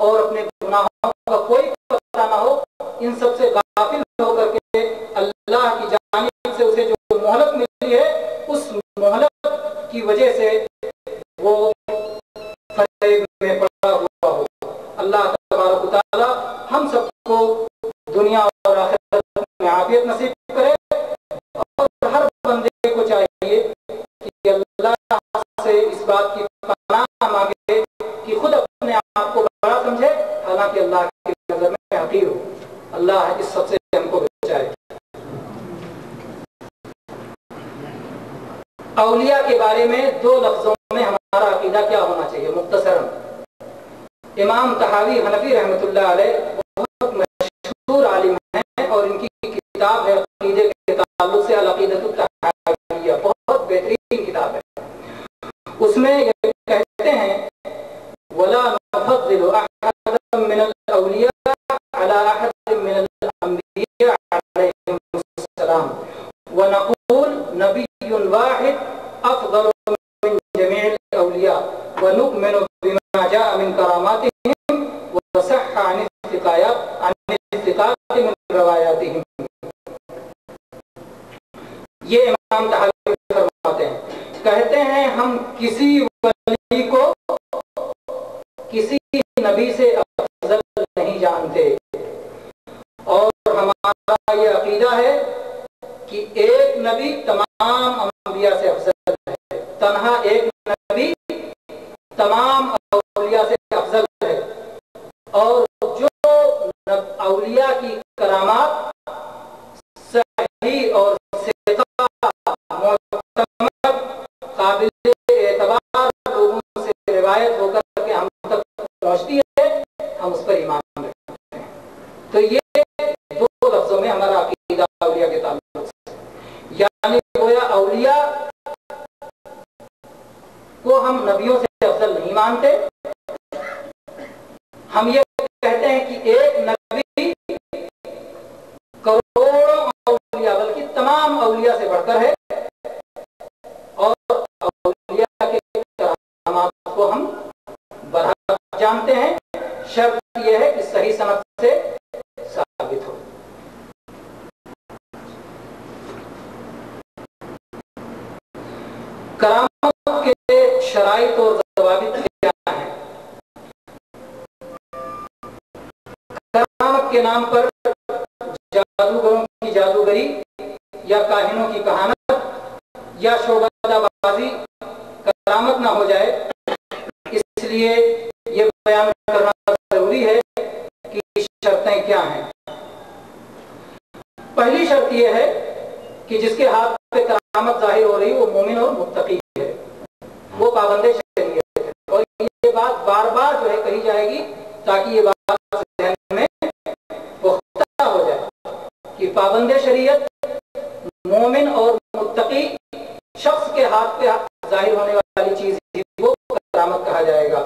اور اپنے گناہوں کا کوئی پتہ نہ ہو. ان سب سے غافل ہو کر کے اللہ کی جانب سے اسے جو مہلت ملی ہے اس مہلت کی وجہ سے وہ فریب میں پڑا ہوا ہو. اللہ تبارک و تعالی ہم سب کو دنیا اور آخرت میں عافیت نصیب کرے. اور ہر بندے کو چاہیے کہ اللہ سے اس بات کی پناہ مانگے کہ خود اپنے آپ کو بڑا سمجھے حالانکہ اللہ کی نظر میں حقیر ہو. اللہ اس سب سے ہم کو بچائے. اولیاء کے بارے میں دو لفظوں میں ہمارا عقیدہ کیا ہونا چاہیے مختصراً. امام طحاوی حنفی رحمۃ اللہ علیہ بہت مشہور عالم ہیں اور ان کی کتاب ہے عقیدے کے تعلق سے العقیدۃ الطحاویہ, بہت بہترین کتاب ہے. اس میں یہ کہتے ہیں ولا نفضل احد من الاولیاء على احد من الانبیاء علیہم السلام ونقول نبی واحد افضل من جميع الاولیاء ونؤمن بما جاء من کراماتهم وصح عن الثقات من روایاتهم. یہ امام طحاوی فرماتے ہیں, کہتے ہیں ہم کسی ولی کو کسی نبی سے افضل نہیں جانتے اور ہمارا یہ عقیدہ ہے کہ ایک نبی تمام انبیاء سے افضل ہے. تنہا ایک نبی تمام اولیاء سے افضل ہے. اور جو اولیاء کی کرامات صحیح اور معتمد قابل اعتبار لوگوں سے روایت ہو کر کے ہم تک پہنچتی ہے, ہم اس پر ایمان رکھتے ہیں. تو یہ دو لفظوں میں ہمارا عقیدہ اولیاء کے تعلق سے, یعنی گویا اولیاء کو ہم نبیوں سے افضل نہیں مانتے. ہم یہ کہتے ہیں کہ ایک نبی کروڑوں اولیاء بلکہ تمام اولیاء سے بڑھ کر ہے اور اولیاء کے کرامات کو ہم برحق جانتے ہیں. شرط یہ ہے کہ صحیح سند سے ثابت ہو. کرامت کے شرائط اور ضوابط کیا ہیں؟ کرامت کے نام پر جادوگروں کی جادوگری یا کاہنوں کی کہانت یا شعبدہ بازی کرامت نہ ہو جائے, اس لیے یہ بیان کرنا ضروری یہ ہے کہ جس کے ہاتھ پہ کرامت ظاہر ہو رہی وہ مومن اور متقی ہے، وہ پابند شریعت ہے. اور یہ بات بار بار جو ہے کہی جائے گی تاکہ یہ بات ذہن میں پختہ ہو جائے کہ پابند شریعت مومن اور متقی شخص کے ہاتھ پہ ظاہر ہونے والی چیز وہ کرامت کہا جائے گا.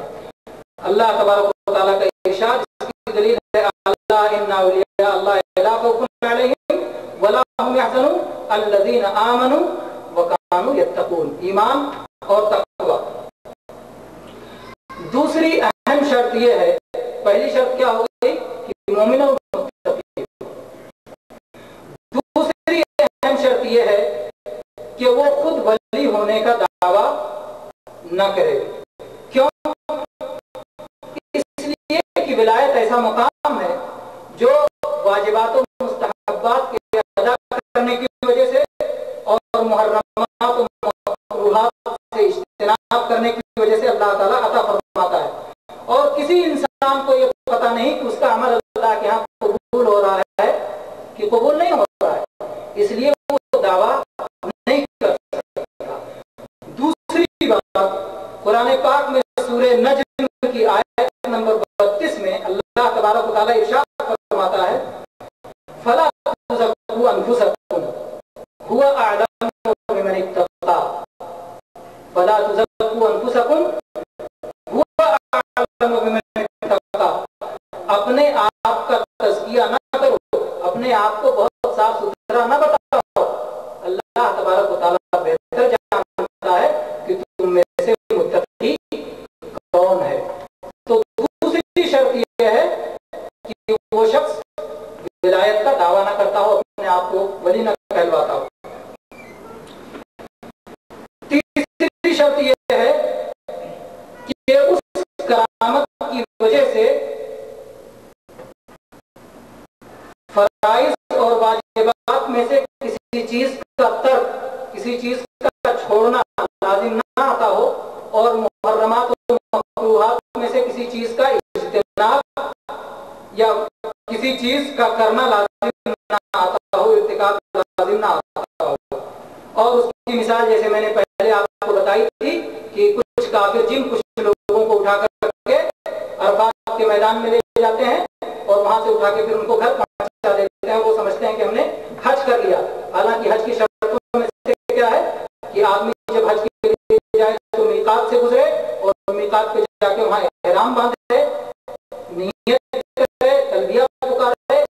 اللہ تبارک و تعالیٰ کا ارشاد اس کی دلیل ہے اللہ ان اولیاء اللہ لا خوف علیہم ولا هم يحزنون الذين آمنوا وكانوا يتقون. ایمان اور تقوی. دوسری اہم شرط یہ ہے، پہلی شرط کیا ہو گئی کہ مومن اور متقی. دوسری اہم شرط یہ ہے کہ وہ خود ولی ہونے کا دعویٰ نہ کرے. کیوں؟ اس لیے کہ ولایت ایسا مقام ہے جو واجبات و مستحبات کے ادا کرنے کی وجہ سے اور محرمات و مکروہات سے اجتناب کرنے کی وجہ سے اللہ تعالیٰ عطا فرماتا ہے. اور کسی انسان کو یہ پتہ نہیں کہ اس کا عمل اللہ کے ہاں قبول ہو رہا ہے کہ قبول نہیں ہو رہا ہے، اس لیے وہ دعویٰ نہیں کر سکتا. دوسری بات، قرآن پاک میں سورہ نجم کی آیت نمبر 32 میں اللہ تبارک و تعالیٰ ارشاد فرماتا ہے فَلَا تُزَكُّوا أَنفُسَكُمْ هُوَ أَعْلَمُ بِمَنِ اتَّقَىٰ. فَلَا تُزَكُّوا أَنفُسَكُمْ هُوَ أَعْلَمُ بِمَنِ اتَّقَىٰ. اپنے آپ کا تزکیہ نہ کرو، اپنے آپ کو بہت صاف ستھرا نہ بتاؤ. اللہ تبارک و تعالیٰ بہتر جانتا ہے کہ تم میں سے متقی کون ہے. تو دوسری شرط یہ ہے کہ وہ شخص ولایت کا دعویٰ نہ کرتا ہو، اپنے آپ کو ولی نہ کہلواتا ہو. تیسری شرط یہ ہے کہ اس کرامت کی وجہ سے فرائض اور واجبات میں سے کسی چیز کا ترک، کسی چیز کا چھوڑنا لازم نہ آتا ہو، اور محرمات و مکروہات میں سے کسی چیز کا اجتناب یا کسی چیز کا کرنا لازم نہ آتا ہو، ارتکاب لازم نہ آتا ہو. اور اس کی مثال جیسے میں نے پہلے آپ کو بتائی تھی کہ کچھ کافر جن کچھ لوگوں کو اٹھا کر کے عرفات کے میدان میں لے جاتے ہیں اور وہاں سے اٹھا کے پھر ان کو گھر پہنچا دیتے ہیں. وہ سمجھتے ہیں کہ ہم نے حج کر لیا، حالانکہ حج کی شرطوں میں سے کیا ہے کہ آدمی جب حج کے لیے جائے تو میقات سے گزرے اور میقات پہ جا کے وہاں احرام باندھے، نیت کرے، تلبیہ پکارے،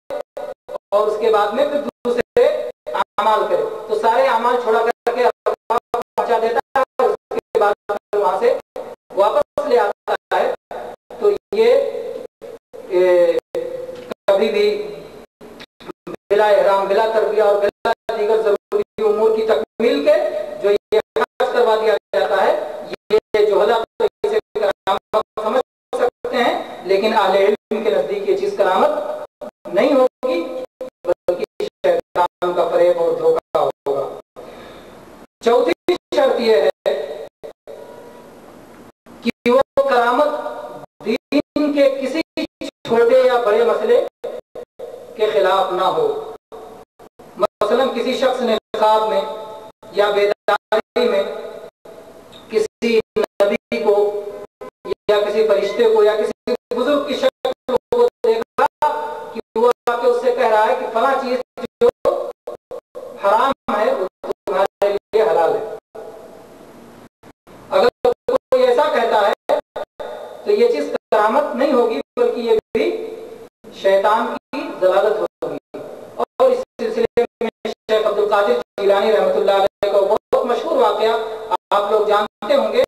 اور اس کے بعد میں پھر دوسرے اعمال کرے. تو سارے اعمال چھوڑا کر کے پہنچا دیتا ہے، اس کے بعد وہاں سے واپس لے آتا ہے. تو یہ کبھی بھی بلا احرام، بلا تربیہ اور بلا دیگر ضروری امور کی تکمیل کے جو یہ حج کروا دیا جاتا ہے، یہ جوہلا اسے کرامت سمجھ سکتے ہیں، لیکن اہل علم کے نزدیک یہ چیز کرامت نہیں ہوگی بلکہ شیطان کا فریب اور دھوکہ ہوگا. چوتھی شرط یہ ہے کہ وہ کرامت دین کے کسی چھوٹے یا بڑے مسئلے کے خلاف نہ ہو. مثلا کسی شخص نے خواب میں یا بیداری میں کسی نبی کو یا کسی فرشتے کو یا کسی بزرگ کی شکل کو دیکھا کہ وہ آ کے اس سے کہہ رہا ہے کہ فلاں چیز جو حرام ہے وہ تمہارے لیے حلال ہے. اگر کوئی ایسا کہتا ہے تو یہ چیز کرامت نہیں ہوگی بلکہ یہ بھی شیطان کی ضلالت ہوگی. اور اس سلسلے میں شیخ عبد القادر جیلانی رحمۃ اللہ علیہ کا بہت مشہور واقعہ آپ لوگ جانتے ہوں گے،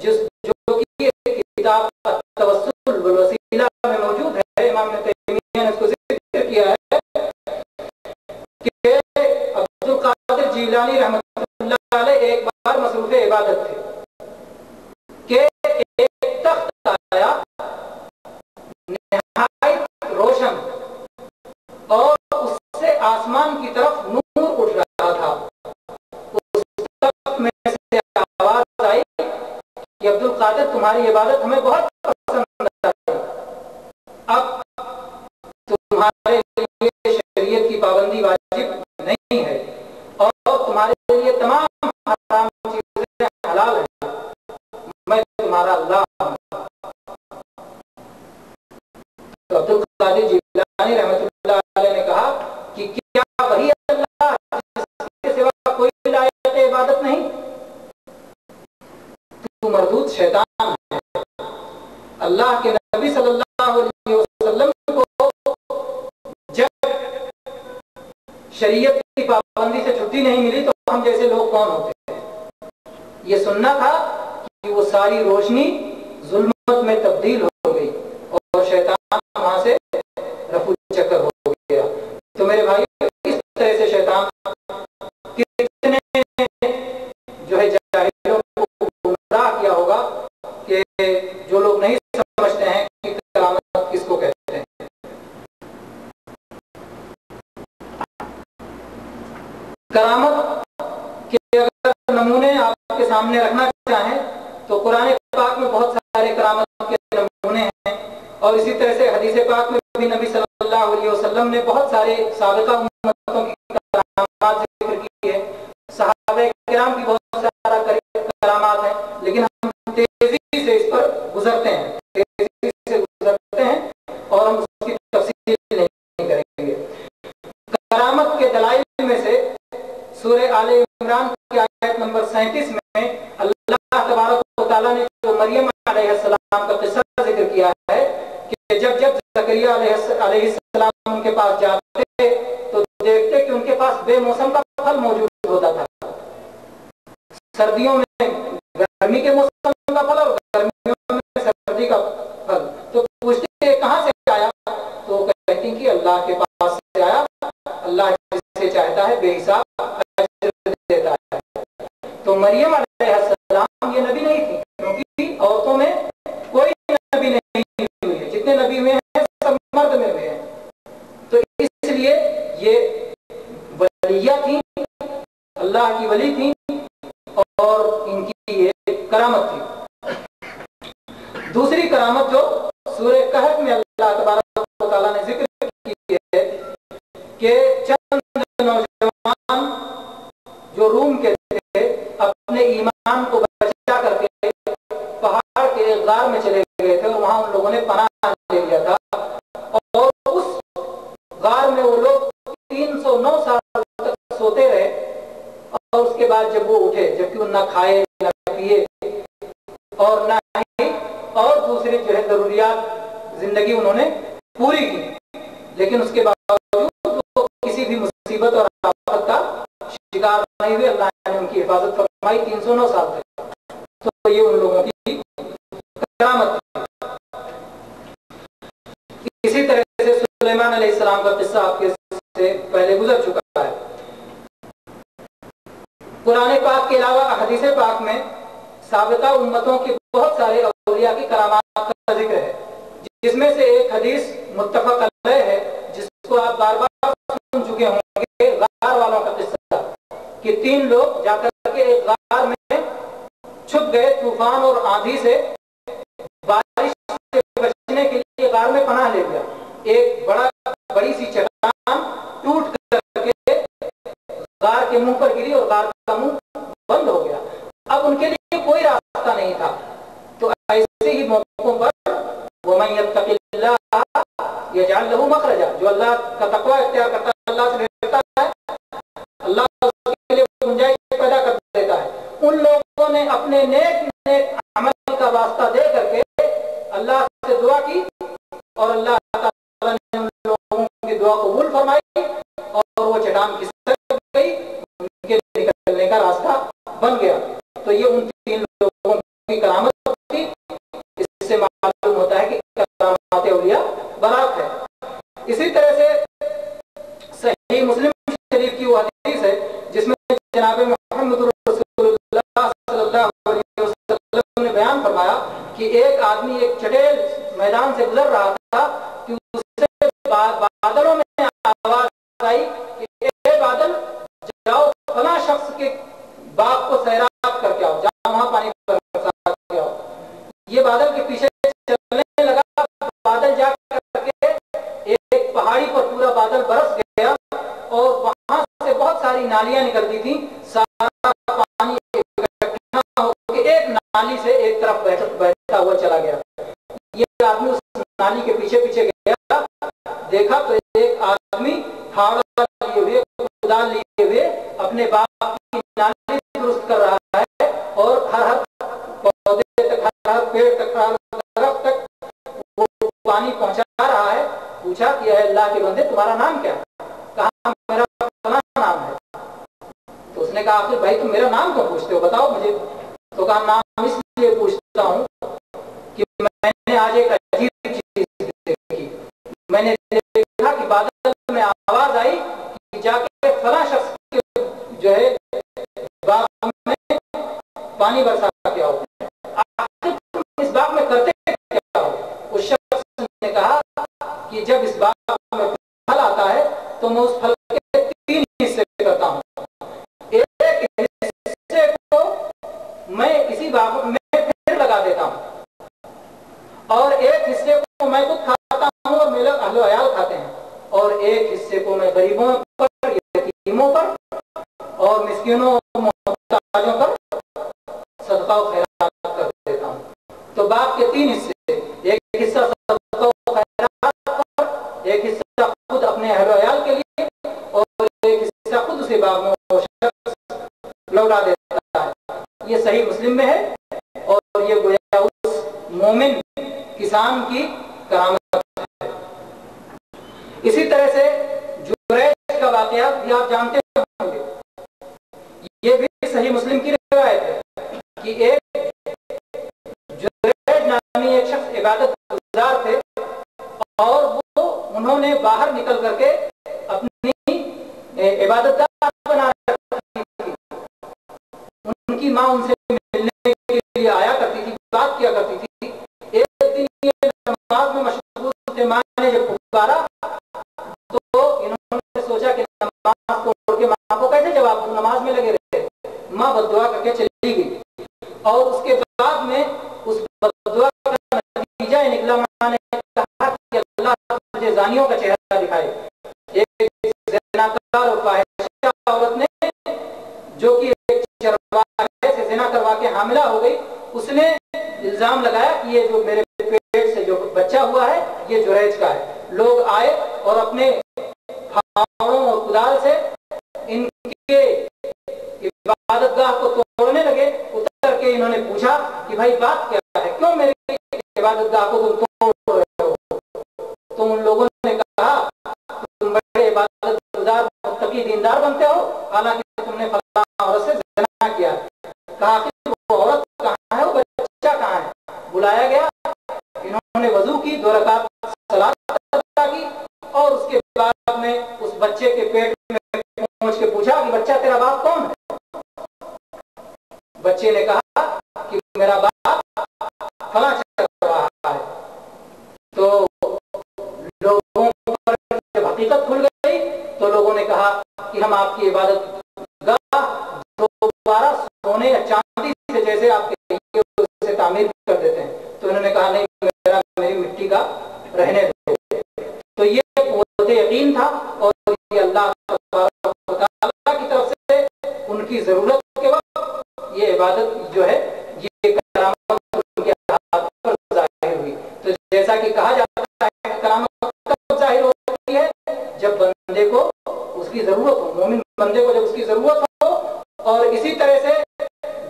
جو کہ کتاب التوسل والوسیلہ میں موجود ہے. امام ابن تیمیہ نے اس کو ذکر کیا ہے کہ عبد القادر جیلانی رحمۃ اللہ علیہ ایک بار مصروف عبادت تھے کہ ایک تخت آیا نہایت روشن اور اس سے آسمان کی طرف نور اٹھ رہا تھا. اس تخت میں سے آواز آئی کہ عبد القادر تمہاری عبادت ہمیں بہت پسند آئی، اب تمہارے لیے شریعت کی پابندی واجب اللہ کے نبی صلی اللہ علیہ وسلم کو جب شریعت کی پابندی سے چھٹی نہیں ملی تو ہم جیسے لوگ کون ہوتے ہیں؟ یہ سننا تھا کہ وہ ساری روشنی ظلمت میں تبدیل ہو گئی اور شیطان وہاں سے رفو چکر ہو گیا. تو میرے بھائی اس طرح سے شیطان کتنے جو ہے جاہلوں کو گمراہ کیا ہوگا کہ جو لوگ نہیں سمجھتے ہیں کہ کرامت کس کو کہتے ہیں. کرامت کے اگر نمونے آپ کے سامنے رکھنا چاہیں تو قرآن پاک میں بہت سارے کرامت کے نمونے ہیں اور اسی طرح سے حدیث پاک میں بھی نبی صلی اللہ علیہ وسلم نے بہت سارے سابقہ امتوں کی کرامات ذکر کی ہے. صحابہ کرام کی بہت سارا کرامات ہیں لیکن ہم تیزی سے اس پر گزرتے ہیں اور ہم اس کی تفصیل نہیں کریں گے. کرامت کے دلائل میں سے سورہ آل عمران کی آیت نمبر 37 میں اللہ تبارک و تعالیٰ نے جو مریم علیہ السلام کا قصہ ذکر کیا ہے کہ جب زکریا علیہ السلام ان کے پاس جاتے تو دیکھتے کہ ان کے پاس بے موسم کا پھل موجود ہوتا تھا. سردیوں میں گرمی کے موسم کا پھل اور گرمیوں میں سردی کا پھل. تو پوچھتے کہاں سے آیا تو کہتی کہ اللہ کے پاس سے آیا. اللہ جسے چاہتا ہے بے حساب دیتا ہے. تو مریم علیہ السلام یہ نبی نہیں تھی کیونکہ عورتوں میں کوئی نبی نہیں ہوئی ہے. جتنے نبی ہوئے ہیں سب مرد میں ہوئے ہیں. تو اس لیے یہ ولیہ تھی, اللہ کی ولی تھی اور ان کی یہ کرامت تھی. دوسری کرامت جو سورہ کہف میں اللہ تبارک و تعالیٰ نے ذکر کی ہے کہ چند نوجوان جو روم کے تھے اپنے ایمان کو بچا کر کے پہاڑ کے غار میں چلے گئے تھے اور وہاں ان لوگوں نے پناہ لے لیا تھا اور اس غار میں وہ لوگ 309 سال تک سوتے رہے اور اس کے بعد جب وہ اٹھے جبکہ وہ نہ کھائے نہ پیے اور نہ ہی اور دوسری جو ہے ضروریات زندگی انہوں نے پوری کی, لیکن اس کے باوجود وہ کسی بھی مصیبت اور آفت کا شکار نہیں ہوئے. اللہ نے ان کی حفاظت فرمائی 309 سال تک. تو یہ ان لوگوں کی کرامت تھی. اسی طرح سے سلیمان علیہ السلام کا قصہ آپ کے سے پہلے گزر چکا ہے. قرآن پاک کے علاوہ احادیث پاک میں سابقہ امتوں کے بہت سارے اولیاء کی کرامات کا ذکر ہے جس میں سے ایک حدیث متفق علیہ ہے جس کو آپ بار بار سن چکے ہوں گے, غار والوں کا قصہ کہ 3 لوگ جا کر کے ایک غار میں چھپ گئے طوفان اور آندھی سے. بارش سے بچنے کے لیے غار میں پناہ لے لیا. ایک بڑی سی چٹان ٹوٹ کر کے غار کے منہ پر گری اور غار کا منہ بند ہو گیا. اب ان کے لیے کوئی راستہ نہیں تھا. تو ایسے ہی موقعوں پر وَمَن يَتَّقِ اللَّهَ يَجْعَلْ لَهُ مَخْرَجًا, جو اللہ کا تقوی اختیار کرتا ہے اللہ سے ڈرتا ہے اللہ اس کے لیے گنجائش پیدا کر دیتا ہے. ان لوگوں نے اپنے نیک عمل کا واسطہ دے کر کے اللہ سے دعا کی اور اللہ تعالیٰ نے ان لوگوں کی دعا قبول فرمائی اور وہ چٹان کھسک گئی, ان کے نکلنے کا راستہ بن گیا. تو یہ ان 3 لوگوں کی کرامت تھی. اس سے معلوم ہوتا ہے کہ کرامات اولیاء برات ہے. اسی طرح سے صحیح مسلم شریف کی وہ حدیث ہے جس میں جناب محمد رسول اللہ صلی اللہ علیہ وسلم نے بیان فرمایا کہ ایک آدمی ایک چٹیل میدان سے گزر رہا تھا کہ اس سے بادلوں میں آواز آئی کہ اے بادل جاؤ فلاں شخص کے باغ کو سیراب کر کے آؤ, جہاں وہاں پانی برسا کے آؤ. یہ بادل کے پیچھے چلنے لگا. بادل جا کر کے ایک پہاڑی پر پورا بادل برس گیا اور وہاں سے بہت ساری نالیاں نکلتی تھیں. سارا پانی اکٹھا ہو کے ایک نالی سے ایک طرف بہتا ہوا چلا گیا. یہ آدمی اس نالی کے پیچھے پیچھے گیا, دیکھا تو ایک آدمی پھاوڑا لیے ہوئے کدال لیے ہوئے اپنے باغ کی نالی درست کر رہا ہے اور ہر پودے تک, ہر پیڑ تک, ہر درخت تک پانی پہنچا رہا ہے پوچھا کہ اے اللہ کے بندے تمہارا نام کیا ہے؟ کہا میرا فلاں نام ہے۔ تو اس نے کہا آخر بھائی تم میرا نام کیوں پوچھتے ہو، بتاؤ مجھے۔ تو کہا نام اس لیے پوچھتا ہوں کہ میں نے آج ایک عجیب چیز دیکھی، میں نے دیکھا کہ بادل میں آواز آئی کہ جا کے فلاں شخص کے جو ہے باغ میں پانی برسا کے آؤ، آخر تم اس باغ میں کرتے کیا ہو؟ اس شخص نے کہا کہ جب اس باغ میں پھل آتا ہے تو میں اس پھل کے 3 حصے کرتا ہوں، ایک حصے کو میں اسی باغ میں پھر لگا دیتا ہوں، اور ایک حصے کو میں خود کھاتا ہوں اور میرے اہل و عیال کھاتے ہیں، اور ایک حصے کو میں غریبوں پر، یتیموں پر اور مسکینوں اور محتاجوں پر صدقہ و خیرات کر دیتا ہوں۔ تو باغ کے 3 حصے، ایک حصہ صدقہ و خیرات پر، ایک حصہ خود اپنے اہل و عیال کے لیے، اور ایک حصہ خود اسی باغ میں وہ شخص لوٹا دیتا ہے۔ یہ صحیح مسلم میں ہے، اور یہ گویا اس مومن کسان کی کرامت ہے۔ اسی طرح سے جریج کا واقعہ بھی آپ جانتے ہوں گے، یہ بھی صحیح مسلم کی روایت ہے کہ ایک جریج نامی ایک شخص عبادت گزار تھے، اور وہ انہوں نے باہر نکل کر کے اپنی عبادت گاہ بنا رکھی تھی۔ ان کی ماں ان سے ملنے کے لیے آیا کرتی تھی، بات کیا کرتی تھی۔ ایک دن یہ نماز میں مشغول تھے، ماں نے جب پکارا تو انہوں نے سوچا کہ نماز چھوڑ کے ماں کو کیسے جواب دوں، نماز میں لگے رہے۔ ماں بد دعا کر کے چلی گئی، اور اس کے بعد میں اس بد دعا کا نتیجہ نکلا، ماں نے کہا کہ اللہ مجھے زانیوں کا چہرہ دکھائے۔ ایک زناکار اور فاحشہ عورت نے جو کہ ایک چرواہا سے زنا کروا کے حاملہ ہو گئی، اس نے الزام لگایا کہ یہ جو میرے پیٹ سے جو بچہ ہوا ہے یہ جریج کا ہے۔ لوگ آئے اور اپنے پھاوڑوں اور کدال سے ان کے عبادت گاہ کو توڑنے لگے۔ اتر کے انہوں نے پوچھا کہ بھائی بات کیا ہے، کیوں میری عبادت گاہ کو تم توڑ رہے ہو؟ تو ان لوگوں نے کہا تم بڑے عبادت گزار متقی دیندار بنتے ہو، حالانکہ تم نے فلاں عورت سے زنا کیا۔ کہا کہ وہ عورت کہاں ہے، وہ بچہ کہاں ہے؟ بلایا گیا، انہوں نے وضو کی، 2 رکعت صلاۃ ادا کی، اور اس کے بعد میں اس بچے کے پیٹ میں پہنچ کے پوچھا کہ بچہ تیرا باپ کون ہے؟ بچے نے کہا کہ میرا باپ فلاں چرواہا ہے۔ تو لوگوں پر جب حقیقت کھل گئی تو لوگوں نے کہا کہ ہم آپ کی عبادت گاہ دوبارہ سونے یا چاندی سے جیسے آپ کے سے تعمیر کر دیتے ہیں۔ تو انہوں نے کہا نہیں، میری مٹی کا رہنے دو۔ تو یہ قوت یقین تھا، اور یہ اللہ تعالیٰ کی طرف سے ان کی ضرورت کے وقت یہ عبادت جو ہے یہ کرامت ان کے ہاتھ پر ظاہر ہوئی۔ تو جیسا کہ کہا جاتا ہے کہ کرامت کب ظاہر ہوتی ہے، جب بندے کو اس کی ضرورت ہو، مومن بندے کو جب اس کی ضرورت ہو، اور اسی طرح سے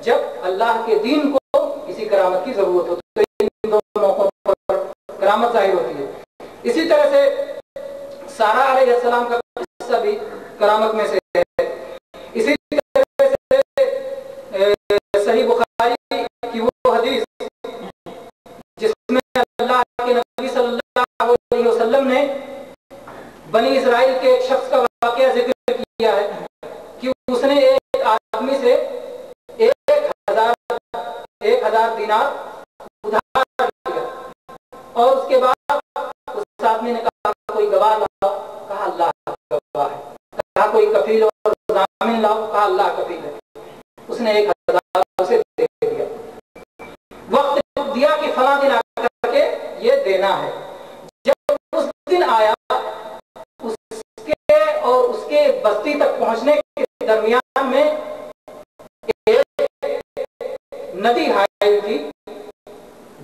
جب اللہ کے دین کو کسی کرامت کی ضرورت ہو، تو ان دونوں موقعوں پر کرامت ظاہر ہوتی ہے۔ اسی طرح سے سارہ علیہ السلام کا قصہ بھی کرامت میں سے ہے۔ اسی طرح سے صحیح بخاری کی وہ حدیث جس میں اللہ کے نبی صلی اللہ علیہ وسلم نے بنی اسرائیل کے ایک شخص کا واقعہ ذکر کیا ہے کہ اس نے ایک آدمی سے 1000 دینار ادھار لیا، اور اس کے بعد اس آدمی نے کہا کوئی گواہ لاؤ، کہا اللہ گواہ ہے، کہا کوئی کفیل اور ضامن لاؤ، کہا اللہ کفیل ہے۔ اس نے 1000 اسے دے دیا، وقت دیا کہ فلاں دن آ کر کے یہ دینا ہے۔ جب اس دن آیا، اس کے اور اس کے بستی تک پہنچنے کے درمیان میں ندی حائل تھی،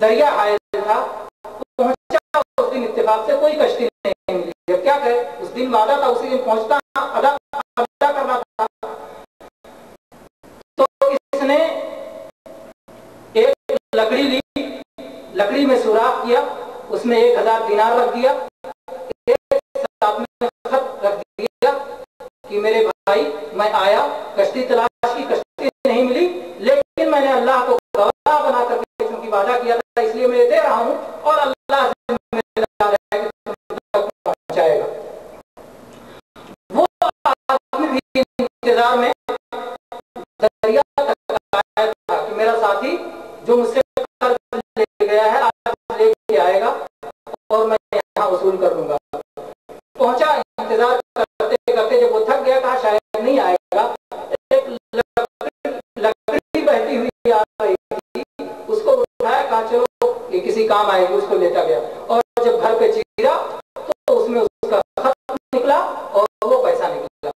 دریا حائل تھا، پہنچا اس دن اتفاق سے کوئی کشتی نہیں ملی۔ اب کیا کرے، اس دن وعدہ تھا اسی دن پہنچتا ادا کرنا تھا۔ تو اس نے ایک لکڑی لی، لکڑی میں سوراخ کیا اس میں 1000 دینار رکھ دیا، ایک ساتھ میں خط رکھ دیا کہ میرے بھائی میں آیا، کشتی تلاش کی، کشتی نہیں ملی، لیکن میں نے اللہ کو گواہ بنا کر کے چونکہ وعدہ کیا تھا اس لیے میں دے رہا ہوں، اور اللہ سے پہنچائے گا۔ وہ آدمی بھی انتظار میں دریا تک آیا تھا کہ میرا ساتھی جو مجھ سے قرض لے گیا ہے آج لے کے آئے گا اور میں یہاں وصول کر لوں گا۔ پہنچا، انتظار کرتے کرتے جب وہ تھک گیا، کہا شاید نہیں آئے گا، ایک لکڑی بہتی ہوئی آ رہی تھی، اس کو اٹھایا، کہا چلو یہ کسی کام آئے گی، اس کو لیتا گیا، اور جب گھر پہ چیرا تو اس میں اس کا خط نکلا اور وہ پیسہ نکلا۔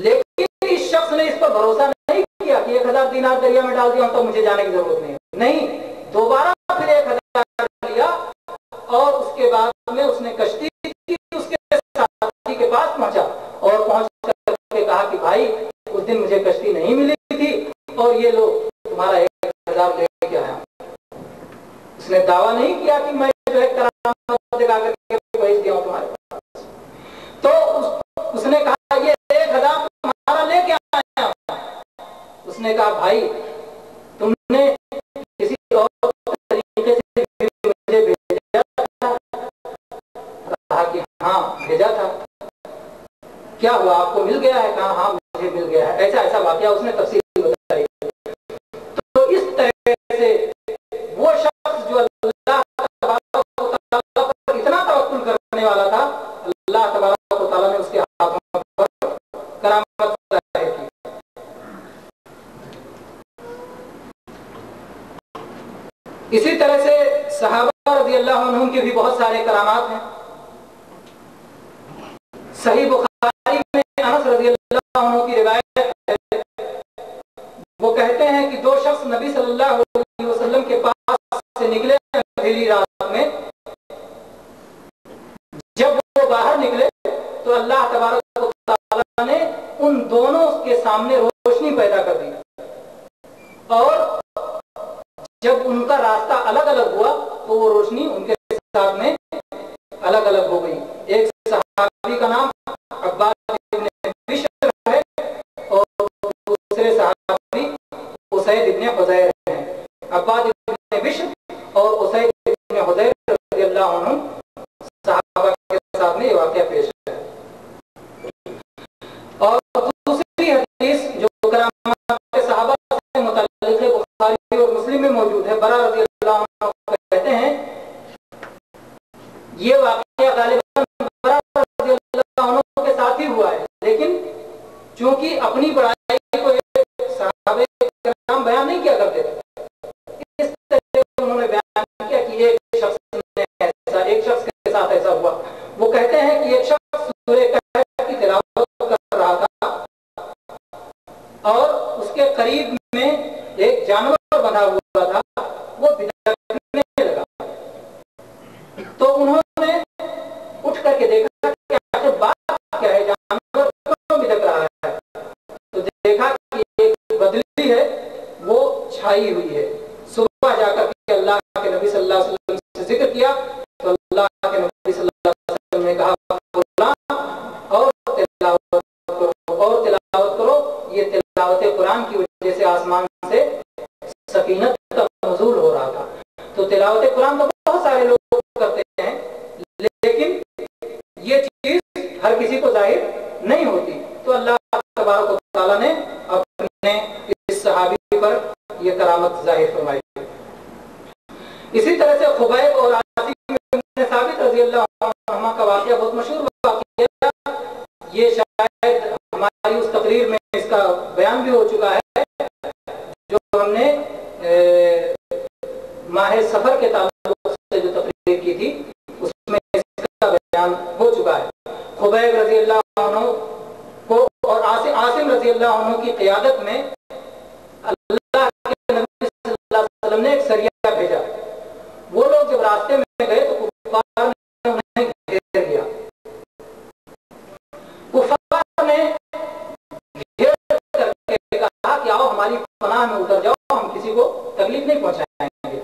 لیکن اس شخص نے اس پر بھروسہ نہیں کیا کہ 1000 دینار دریا میں ڈال دیا ہوں تو مجھے جانے کی ضرورت نہیں، دوبارہ پھر 1000 لیا، اور اس کے بعد میں اس نے کشتی کی، اس کے ساتھی کے پاس پہنچا اور پہنچ کر کے کہا کہ بھائی اس دن مجھے کشتی نہیں ملی تھی اور یہ لو تمہارا 1000 لے کے آیا۔ اس نے دعویٰ نہیں کیا کہ میں جو ہے کرامت دکھا کر کے بھیج دیا ہوں تمہارے پاس، تو اس نے کہا یہ 1000 تمہارا لے کے آیا۔ اس نے کہا بھائی تم نے کسی اور طریقے سے مجھے بھیجا تھا؟ کہا کہ ہاں بھیجا تھا۔ کیا ہوا، آپ کو مل گیا ہے؟ کہا ہاں مجھے مل گیا ہے، ایسا ایسا واقعہ اس نے تفصیل بتائی۔ تو اس طرح سے وہ شخص جو اللہ تبارک و تعالیٰ پر اتنا توکل کرنے والا تھا، اللہ تبارک و تعالیٰ نے اس کے ہاتھوں پر کرامت ظاہر کی۔ اسی طرح سے صحابہ رضی اللہ عنہم کے بھی بہت سارے کرامات ہیں۔ صحیح بخاری میں انس رضی اللہ عنہ کی روایت ہے، وہ کہتے ہیں کہ 2 شخص نبی صلی اللہ علیہ وسلم کے پاس سے نکلے اندھیری رات میں، جب وہ باہر نکلے تو اللہ تبارک و تعالیٰ نے ان دونوں کے سامنے روشنی پیدا کر دی، اور جب ان کا راستہ الگ الگ ہوا تو وہ روشنی ان کے ساتھ میں الگ الگ ہو گئی۔ ایک صحابی کا نام عباد ابن بشر ہے اور دوسرے صحابی اسید ابن حضیر ہیں۔ عباد ابن بشر اور اسید ابن حضیر رضی اللہ عنہ صحابہ کے ساتھ میں یہ واقعہ پیش ہے۔ اور دوسری حدیث جو کرامات صحابہ سے متعلق ہے، بخاری اور مسلم میں موجود ہے، برا رضی اللہ عنہ کہتے ہیں یہ واقعہ غالباً برا رضی اللہ عنہ کے ساتھ ہی ہوا ہے، لیکن چونکہ اپنی بڑائی کو صحابہ کرام بیان نہیں کیا کرتے تھے، اس طرح انہوں نے بیان کیا کہ ایک شخص نے ایسا، ایک شخص کے ساتھ ایسا ہوا۔ وہ کہتے ہیں کہ ایک شخص سورہ کہف کی تلاوت کر رہا تھا اور اس کے قریب میں ایک جانور بنا ہوا تھا، وہ بھٹکنے لگا، تو انہوں نے اٹھ کر کے دیکھا کہ آخر بات کیا ہے، جانور کیوں بھٹک رہا ہے؟ تو دیکھا کہ ایک بدلی ہے وہ چھائی ہوئی ہے۔ صبح جا کر کے اللہ کے نبی صلی اللہ علیہ وسلم سے ذکر کیا تو اللہ کے نبی صلی اللہ علیہ وسلم نے کہا اور تلاوت کرو، یہ تلاوت قرآن کی وجہ سے آسمان سے سکینت کا نزول ہو رہا تھا۔ تو تلاوت قرآن تو بہت سارے لوگ کرتے ہیں، لیکن یہ چیز ہر کسی کو ظاہر نہیں ہوتی، تو اللہ تبارک و تعالیٰ نے اپنے اس صحابی پر یہ کرامت ظاہر فرمائی۔ اسی طرح سے خبیب اور عاصم بن ثابت رضی اللہ عنہ کا واقعہ بہت مشہور واقعہ ہے، یہ شاید ہماری اس تقریر میں اس کا بیان بھی ہو چکا ہے جو ہم نے ماہ سفر کے تعلق سے جو تقریر کی تھی، اس میں اس کا بیان ہو چکا ہے۔ خبیب رضی اللہ عنہ کو اور عاصم رضی اللہ عنہ کی قیادت میں اللہ کے نبی صلی اللہ علیہ وسلم نے ایک سریہ بھیجا۔ وہ لوگ جب راستے میں گئے تو کفار نے انہیں گھیر لیا، کفار نے گھیر کر کے کہا کہ آؤ ہماری پناہ میں اتر جاؤ، ہم کسی کو تکلیف نہیں پہنچائیں گے۔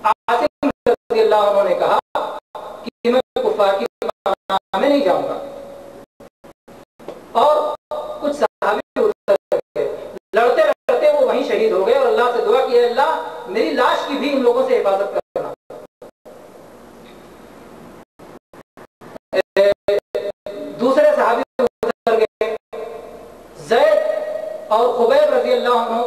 عاصم رضی اللہ اللہ عنہ نے کہا کہ میں کفار کی پناہ میں نہیں جاؤں گا، اور کچھ صحابی اتر گئے، لڑتے لڑتے وہ وہیں شہید ہو گئے، اور اللہ سے دعا کی اللہ میری لاش کی بھی ان لوگوں سے حفاظت کرنا۔ دوسرے صحابی اتر گئے، زید اور خبیب رضی اللہ عنہ،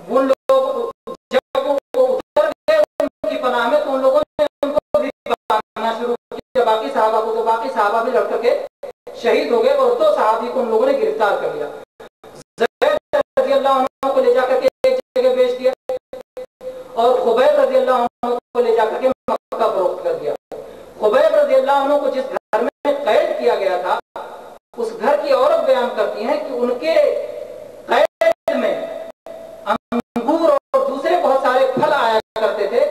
ان لوگ جب وہ اتر گئے ان کی پناہ میں تو ان لوگوں نے ان کو بھی پناہنا شروع کیا، باقی صحابہ کو، تو باقی صحابہ بھی لڑ کر کے شہید ہو گئے، اور 2 صحابی کو ان لوگوں نے گرفتار کر لیا۔ زید رضی اللہ عنہ کو لے جا کر کے ایک جگہ بیچ دیا، اور خبیب رضی اللہ عنہ کو لے جا کر کے مکہ فروخت کر دیا۔ خبیب رضی اللہ عنہ کو جس گھر میں قید کیا گیا تھا، اس گھر کی عورت بیان کرتی ہیں کہ ان کے قید میں انگور اور دوسرے بہت سارے پھل آیا کرتے تھے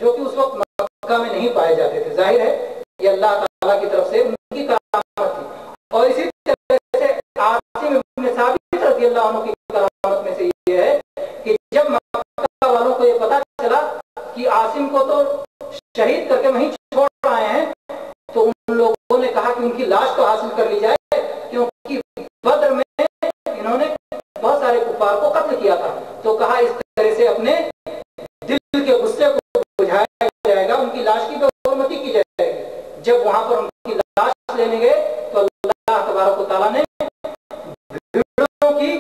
جو کہ اس وقت مکہ میں نہیں پائے جاتے تھے۔ ظاہر ہے یہ اللہ تعالیٰ کی طرف سے ان کی کرامت تھی، اور اسی طرح سے عاصم بن ثابت رضی اللہ عنہ کی کرامت میں سے یہ ہے کہ جب مکہ والوں کو یہ پتا چلا کہ عاصم کو تو شہید کر کے وہیں چھوڑ آئے ہیں، تو ان لوگوں نے کہا کہ ان کی لاش تو حاصل کر لی جائے، کیونکہ بدر میں انہوں نے بہت سارے کفار کو قتل کیا تھا، تو کہا اس طرح سے اپنے دل کے غصے کو بجھایا جائے گا، ان کی لاش کی بے حرمتی کی جائے گی۔ جب وہاں پر ان کی لاش لینے گئے تو اللہ تبارک و تعالیٰ نے بھیڑوں کی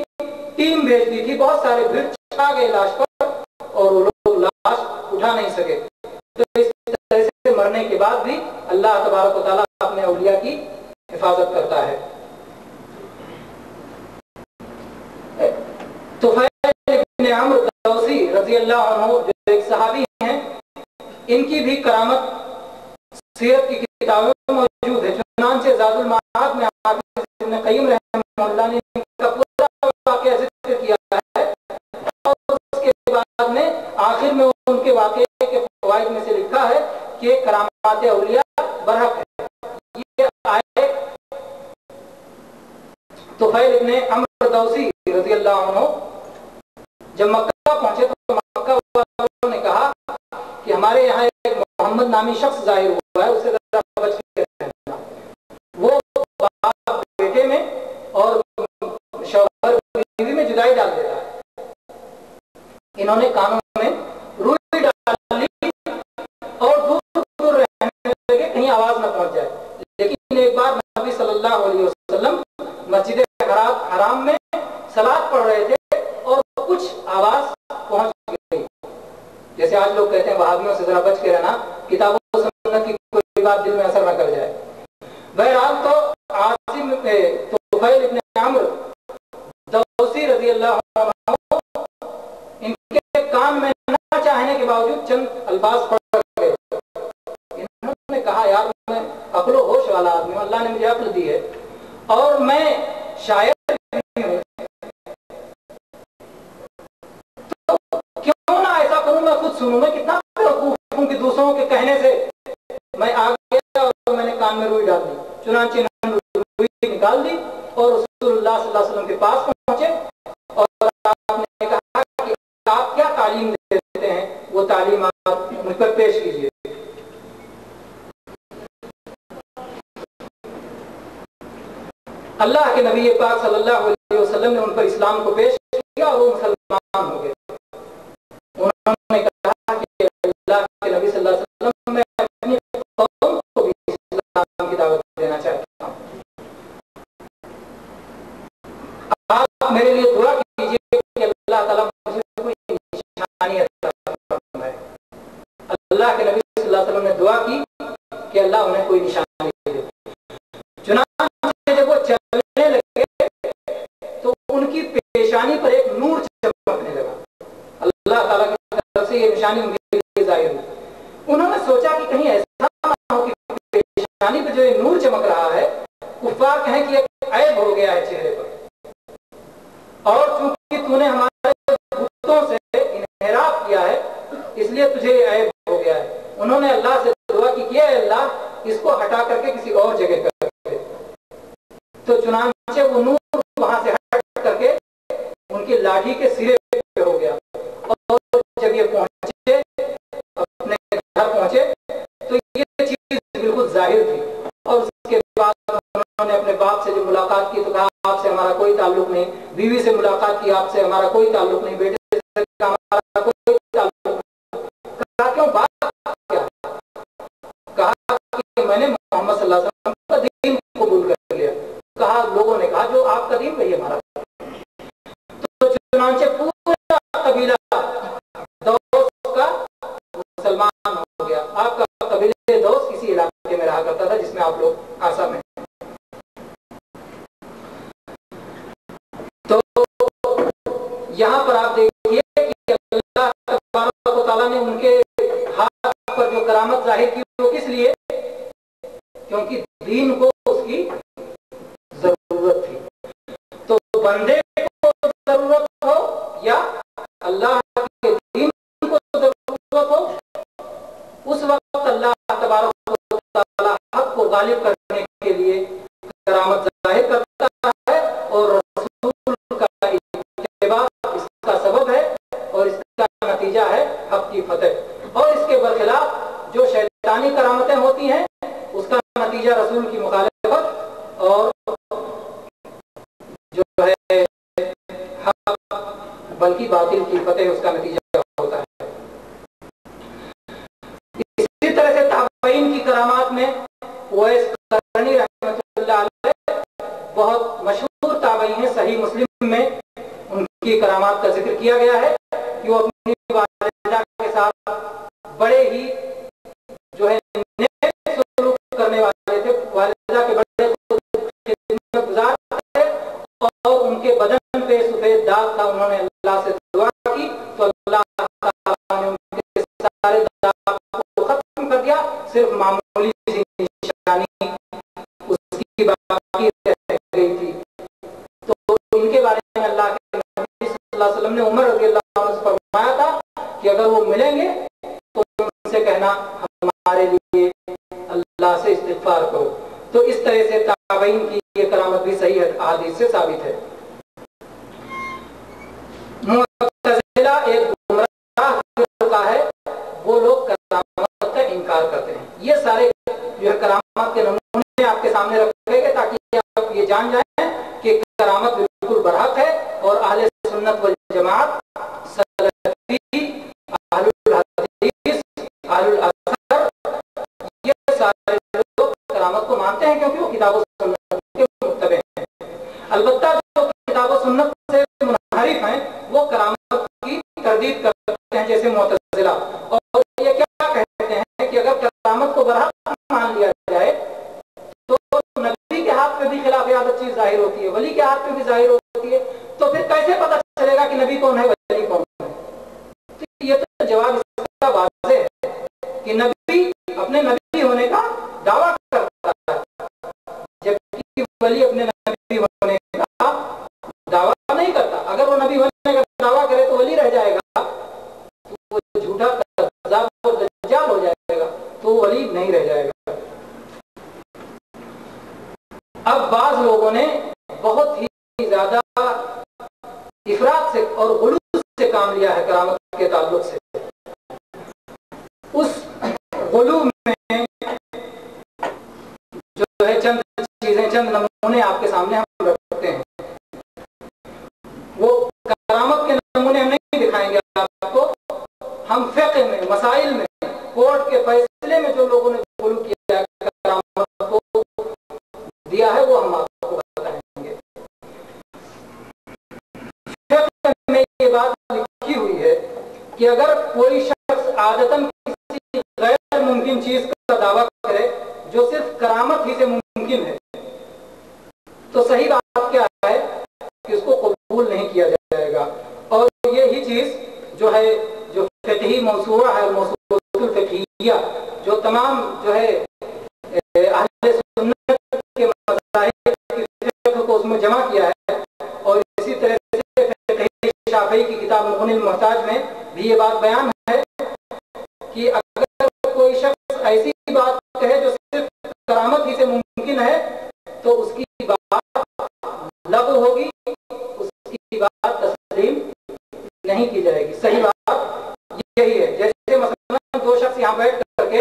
ٹیم بھیج دی تھی، بہت سارے بھیڑ چھا گئے لاش پر، اور وہ لوگ لاش اٹھا نہیں سکے۔ تو اس طرح سے مرنے کے بعد بھی اللہ تبارک و تعالیٰ اپنے اولیاء کی حفاظت کرتا ہے۔ طفیل بن عمرو الدوسی رضی اللہ عنہ جو ایک صحابی ہیں، ان کی بھی کرامت سیرت کی کتابوں میں موجود ہے۔ چنانچہ زاد المعاد میں حافظ ابن قیم رحمہ اللہ نے ان کا پورا واقعہ ذکر کیا ہے، اور اس کے بعد میں آخر میں ان کے واقعے کے فوائد میں سے لکھا ہے کہ کرامات اولیاء برحق ہے۔ یہ آئے طفیل ابن عمرو الدوسی رضی اللہ عنہ جب مکہ پہنچے تو مکہ والوں نے کہا کہ ہمارے یہاں ایک محمد نامی شخص ظاہر ہوا ہے، اسے ذرا بچ کے رہنا۔ وہ باپ بیٹے میں اور شوہر بیوی میں جدائی ڈال دیتا ہے۔ انہوں نے کانوں میں روئی ڈال لی اور دور دور رہنے لگے کہیں آواز نہ پہنچ جائے، لیکن ایک بار نبی صلی اللہ علیہ وسلم مسجد حرام میں صلاۃ پڑھ رہے تھے اور کچھ آواز پہنچ گئی، جیسے آج لوگ کہتے ہیں وہابیوں سے ذرا بچ کے رہنا، کتابوں و سنت کی کوئی بات دل میں اثر نہ کر جائے۔ بہرحال تو عاصم طفیل ابن عمرو دوسی رضی اللہ عنہ ان کے کان میں نہ چاہنے کے باوجود چند الفاظ پڑھ گئے۔ انہوں نے کہا یار میں عقل و ہوش والا آدمی ہوں، اللہ نے مجھے عقل دی ہے، اور میں شاعر بھی ہوں، تو کیوں نہ ایسا کروں میں خود سنوں؟ میں کتنا بیوقوف ہوں کہ دوسروں کے کہنے سے میں آ گیا اور میں نے کان میں روئی ڈال دی۔ چنانچہ انہوں نے روئی نکال دی اور رسول اللہ صلی اللہ علیہ وسلم کے پاس پہنچے، اور آپ نے کہا کہ آپ کیا تعلیم دیتے ہیں، وہ تعلیم آپ مجھ پر پیش کیجیے۔ اللہ کے نبی پاک صلی اللہ علیہ وسلم نے ان پر اسلام کو پیش کیا اور وہ مسلمان ہو گئے۔ انہوں نے کہا کہ اللہ کے نبی صلی اللہ علیہ وسلم میں اپنی قوم کو بھی اسلام کی دعوت دینا چاہتا ہوں، آپ میرے لیے دعا کیجیے کہ اللہ تعالیٰ مجھے کوئی نشانی عطا فرمائے۔ اللہ کے نبی صلی اللہ علیہ وسلم نے دعا کی کہ اللہ انہیں کوئی نشانی دے۔ چنانچہ جب وہ چلنے لگے تو ان کی پیشانی پر ایک نور چمکنے لگا، اللہ تعالیٰ کی طرف سے یہ نشانی ان کے لیے ظاہر ہوئی۔ انہوں نے سوچا کہ کہیں ایسا نہ ہو کہ پیشانی پہ جو یہ نور چمک رہا ہے کفار کہیں کہ ایک عیب ہو گیا ہے چہرے پر، اور چونکہ تو نے ہمارے بتوں سے انحراف کیا ہے اس لیے تجھے یہ عیب ہو گیا ہے۔ انہوں نے اللہ سے دعا کی کہ اے اللہ اس کو ہٹا کر کے کسی اور جگہ کر دے، تو چنانچہ وہ نور وہاں سے ہٹ کر کے ان کی لاٹھی کے سرے پہ ہو گیا، اور جب یہ پہنچے اپنے گھر پہنچے ظاہر تھی، اور اس کے بعد انہوں نے اپنے باپ سے جب ملاقات کی تو کہا آپ سے ہمارا کوئی تعلق نہیں، بیوی سے ملاقات کی آپ سے ہمارا کوئی تعلق نہیں، بیٹے سے ہمارا کوئی تعلق نہیں۔ کہا کیوں، بات کیا؟ کہا کہ میں نے محمد صلی اللہ علیہ وسلم کا دین قبول کر لیا۔ کہا لوگوں نے کہا جو آپ کا دین وہی ہمارا۔ تو چنانچہ پورا قبیلہ دوس کا مسلمان ہو گیا۔ آپ کا قبیلہ دوس کسی علاقے میں رہا کرتا تھا جس میں آپ لوگ آسا میں۔ تو یہاں پر آپ دیکھیے کہ اللہ تبارک و تعالیٰ نے ان کے ہاتھ پر جو کرامت ظاہر کی وہ کس لیے؟ کیونکہ دین کو اس کی ضرورت تھی۔ تو بندے کو ضرورت ہو یا اللہ کے دین کو ضرورت ہو، اس وقت اللہ تبارک و تعالیٰ حق کو غالب کرنے کے لیے کرامت ظاہر کرتا ہے، اور رسول کا اتباع اس کا سبب ہے اور اس کا نتیجہ ہے حق کی فتح۔ اور اس کے برخلاف جو شیطانی کرامتیں ہوتی ہیں اس کا نتیجہ رسول کی مخالفت اور جو ہے حق بلکہ باطل کی فتح اس کا نتیجہ ہوتا ہے۔ اسی طرح سے تابعین کی کرامات میں اویس قرنی رحمۃ اللہ علیہ بہت مشہور تابعی ہیں۔ صحیح مسلم میں ان کی کرامات کا ذکر کیا گیا ہے کہ وہ اپنی والدہ کے ساتھ بڑے ہی جو ہے نیک سلوک کرنے والے تھے، والدہ کے بڑے خدمت گزار تھے، اور ان کے بدن پہ سفید داغ تھا۔ انہوں نے اللہ سے دعا کی تو اللہ تعالیٰ نے ان کے سارے داغ کو ختم کر دیا، صرف معمولی سی نشانی اس کی باقی رہ گئی تھی۔ تو ان کے بارے میں اللہ کے نبی صلی اللہ علیہ وسلم نے عمر رضی اللہ عنہ سے فرمایا تھا کہ اگر وہ ملیں گے تو ان سے کہنا ہمارے لیے اللہ سے استغفار کرو۔ تو اس طرح سے تابعین کی یہ کرامت بھی صحیح احادیث سے ثابت ہے۔ معتزلہ ایک گمراہ فرقہ ہے، وہ لوگ کرامت کا انکار کرتے ہیں۔ یہ سارے جو ہے کرامات کے نمونے آپ کے سامنے رکھے گئے تاکہ آپ یہ جان جائیں کہ کرامت بالکل برحق ہے، اور اہل سنت والجماعت، سلفی، اہل الحدیث، اہل الاثر، یہ سارے لوگ کرامت کو مانتے ہیں کیونکہ وہ کتاب و سنت کے متبع ہیں۔ البتہ جو کتاب و سنت سے منحرف ہیں وہ کرامت کی تردید کرتے ہیں، جیسے معتزلہ، اور یہ کیا کہتے ہیں کہ اگر کرامت کو برحق مان لیا جائے تو نبی کے ہاتھ میں بھی خلاف عادت چیز ظاہر ہوتی ہے، ولی کے ہاتھ میں بھی ظاہر ہوتی ہے، تو پھر کیسے پتہ چلے گا کہ نبی کون ہے ولی کون ہے؟ تو یہ تو جواب اس کا واضح ہے کہ نبی اپنے نبی ہونے کا دعویٰ کرتا ہے، جبکہ ولی اپنے نبی ہونے کا دعویٰ نہیں کرتا۔ اگر وہ نبی ہونے کا دعویٰ کرے تو ولی رہ جائے گا، تو وہ جھوٹا کذاب اور دجال ہو جائے گا، تو وہ ولی نہیں رہ جائے گا۔ اب بعض لوگوں نے بہت ہی زیادہ افراط سے اور غلو سے کام لیا ہے کرامت کے تعلق سے۔ اس غلو میں جو ہے چند چیزیں، چند نمونے آپ کے سامنے ہم رکھتے ہیں۔ وہ کرامت کے نمونے ہم نہیں دکھائیں گے آپ کو، ہم فقہ میں، مسائل میں، کورٹ کے فیصلے میں جو لوگوں نے غلو کیا ہے کرامت کو دیا ہے وہ ہم آپ کو بتائیں گے۔ فقہ میں یہ بات لکھی ہوئی ہے کہ اگر کوئی شخص عادتاً کسی غیر ممکن چیز کا دعویٰ کرے جو صرف کرامت ہی سے ممکن ہے، تو صحیح بات کیا ہے کہ اس کو قبول نہیں کیا جائے گا۔ اور یہی چیز جو ہے، جو فقہی موسوعہ ہے، موسوعۃ الفقہیہ، جو تمام جو ہے اہل سنت کے مذاہب کی فقہ کو اس میں جمع کیا ہے، اور اسی طرح سے فقہ شافعی کی کتاب مغنی المحتاج میں بھی یہ بات بیان ہے کہ اگر کوئی شخص ایسی بات کہے جو صرف کرامت ہی سے ممکن ہے تو اس کی بات لغو ہوگی، اس کی بات تسلیم نہیں کی جائے گی۔ صحیح بات یہی ہے۔ جیسے مثلا دو شخص یہاں بیٹھ کر کے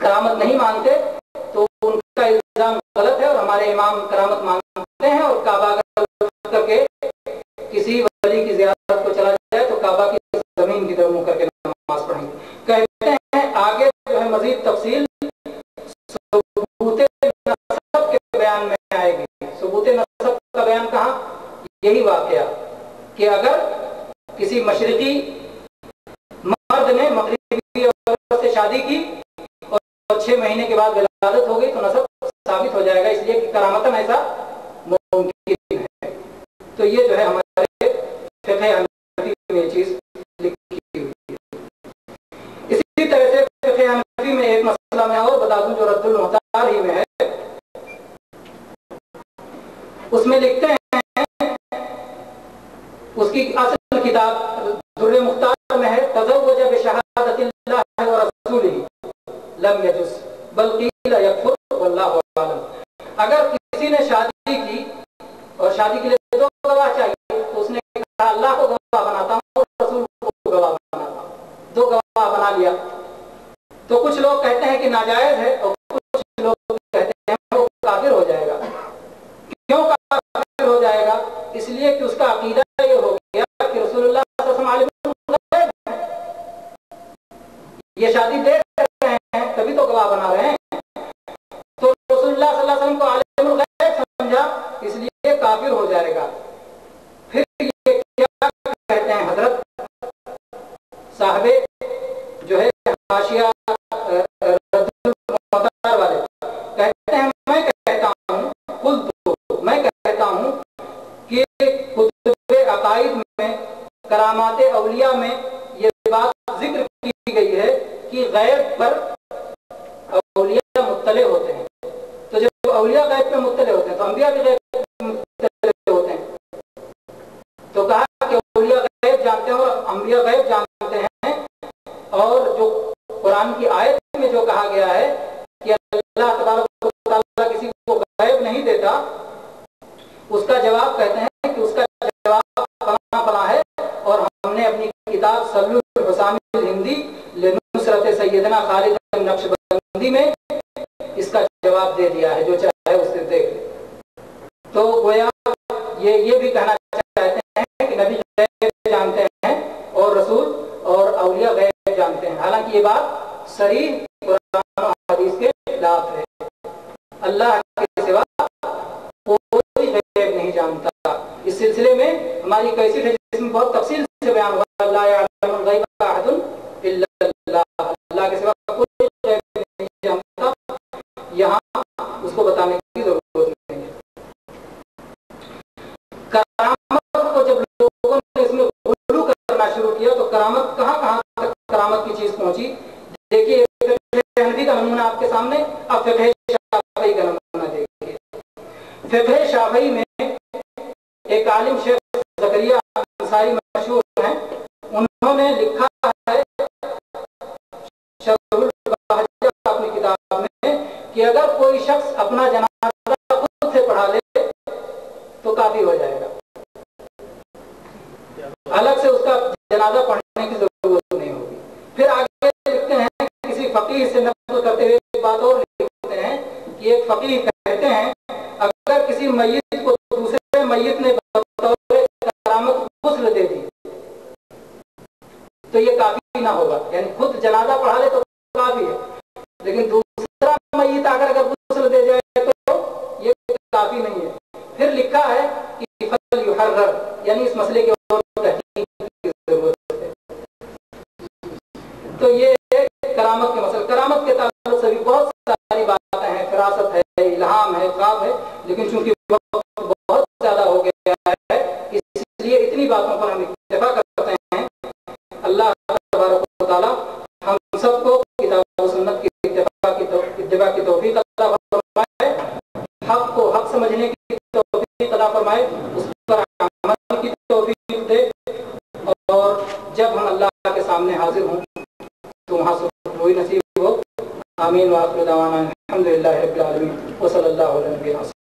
کرامت نہیں مانتے تو ان کا الزام غلط ہے، اور ہمارے امام کرامت مانتے ہیں، اور کعبہ کر کے کسی ولی کی زیارت کو چلا جائے تو کعبہ کی زمین کی طرف منہ کر کے نماز پڑھیں گے. کہتے ہیں آگے جو ہے مزید تفصیل ثبوت نسب کے بیان میں آئے گی. ثبوت نسب کا بیان کہاں؟ یہی واقعہ کہ اگر کسی مشرقی مرد نے مغربی عورت سے شادی کی اور 6 مہینے کے بعد ولادت ہو گئی تو نسب ثابت ہو جائے گا، اس لیے کہ کرامتاً ایسا ممکن ہے. تو یہ جو ہے ہمارے فقہ حنفی میں یہ چیز لکھی ہوئی ہے. اسی طرح سے فقہ حنفی میں ایک مسئلہ میں اور بتا دوں جو رد المختار ہی میں ہے. اس میں لکھتے ہیں، اس کی اصل کتاب در مختار میں ہے، تزوج بشہادت اللہ ورسولہ لم یجوز بل قیل یکفر واللہ اعلم. اگر کسی نے شادی کی اور شادی کے لیے 2 گواہ چاہیے تو اس نے کہا اللہ کو گواہ بناتا ہوں اور رسول کو گواہ بناتا ہوں، 2 گواہ بنا لیا. تو کچھ لوگ کہتے ہیں کہ ناجائز ہے اور کچھ لوگ کہتے ہیں وہ کافر ہو جائے گا. کیوں کافر ہو جائے گا؟ اس لیے کہ اس کا عقیدہ یہ ہو گیا کہ رسول اللہ صلی اللہ علیہ وسلم یہ شادی دیکھ رہے ہیں تبھی تو گواہ بنا رہے ہیں، تو رسول اللہ صلی اللہ علیہ وسلم کو عالم الغیب سمجھا، اس لیے کافر ہو جائے گا. پھر یہ کیا کہتے ہیں حضرت صاحب جو ہے حاشیہ رد المختار والے، کہتے ہیں میں کہتا ہوں میں کہتا ہوں کہ کتب عقائد میں کرامات اولیاء میں یہ بات ذکر کی گئی ہے کہ غیب پر اولیاء مطلع ہوتے ہیں. تو جب اولیاء غیب پہ مطلع ہوتے ہیں تو انبیاء بھی غیب پہ مطلع ہوتے ہیں. تو کہا کہ اولیاء غیب جانتے ہیں اور انبیاء غیب جانتے ہیں، اور جو قرآن کی آیت میں جو کہا گیا ہے کہ اللہ تبارک و تعالیٰ کسی کو غیب نہیں دیتا، اس کا جواب کہتے ہیں کہ اس کا جواب فلاں ہے، اور ہم نے اپنی کتاب سلو الحسام الہندی لنصرت سیدنا خالد نقشبندی میں اس کا جواب دے دیا ہے، جو چاہے اس سے دیکھ لے. تو گویا یہ بھی کہنا چاہتے ہیں کہ نبی غیب جانتے ہیں اور رسول اور اولیاء غیب جانتے ہیں، حالانکہ یہ بات صریح قرآن و حدیث کے خلاف ہے. اللہ کے سوا کوئی غیب نہیں جانتا. اس سلسلے میں ہماری کیسٹ ہے جس میں بہت تفصیل سے بیان ہوا، لا یعلم الغیب احد الا اللہ، اللہ کے سوا کوئی غیب نہیں جانتا. یہاں اس کو بتانے کی ضرورت نہیں ہے. کرامت کو جب لوگوں نے اس میں غلو کرنا شروع کیا تو کرامت کہاں تک کرامت کی چیز پہنچی. دیکھیے فقہ حنفی کا نمونہ آپ کے سامنے، اب فقہ شافعی کا نمونہ دیکھیے. فقہ شافعی میں ایک عالم شیخ زکریا انصاری مشہور ہیں، انہوں نے لکھا ہے شرح البہجہ اپنی کتاب میں کہ اگر کوئی شخص اپنا جنازہ خود سے پڑھا لے تو کافی ہو جائے گا، الگ سے اس کا جنازہ پڑھنے کی ضرورت نہیں ہوگی. پھر آگے لکھتے ہیں کسی فقیہ سے نقل کرتے ہوئے ایک بات اور لکھتے ہیں کہ ایک فقیہ کہتے ہیں اگر کسی میت کو دوسرے میت نے بطور کرامت غسل دے دی تو یہ کافی نہ ہوگا، یعنی خود جنازہ پڑھا لے تو کافی ہے، لیکن دوسرا میت اگر غسل دے جائے تو یہ کافی نہیں ہے. پھر لکھا ہے کہ فلیحرر، یعنی اس مسئلے کی اور تحقیق کی ضرورت ہے. تو یہ کرامت کے مسئلے، کرامت کے تعلق سے بھی بہت ساری باتیں ہیں، فراست ہے، الہام ہے، خواب ہے، لیکن چونکہ وقت بہت زیادہ ہو گیا ہے اس لیے اتنی باتوں پر ہم اتفاق کرتے ہیں. اللہ تبارک و تعالی ہم سب کو کتاب و سنت کی اتباع کی توفیق عطا فرمائے، حق کو حق سمجھنے کی توفیق عطا فرمائے، اس پر عمل کی توفیق دے، اور جب ہم اللہ کے سامنے حاضر ہوں تو وہاں سے روئی نصیب ہو. آمین. وآخر دعوانا الحمدللہ رب العالمین وصلی اللہ علیہ وسلم.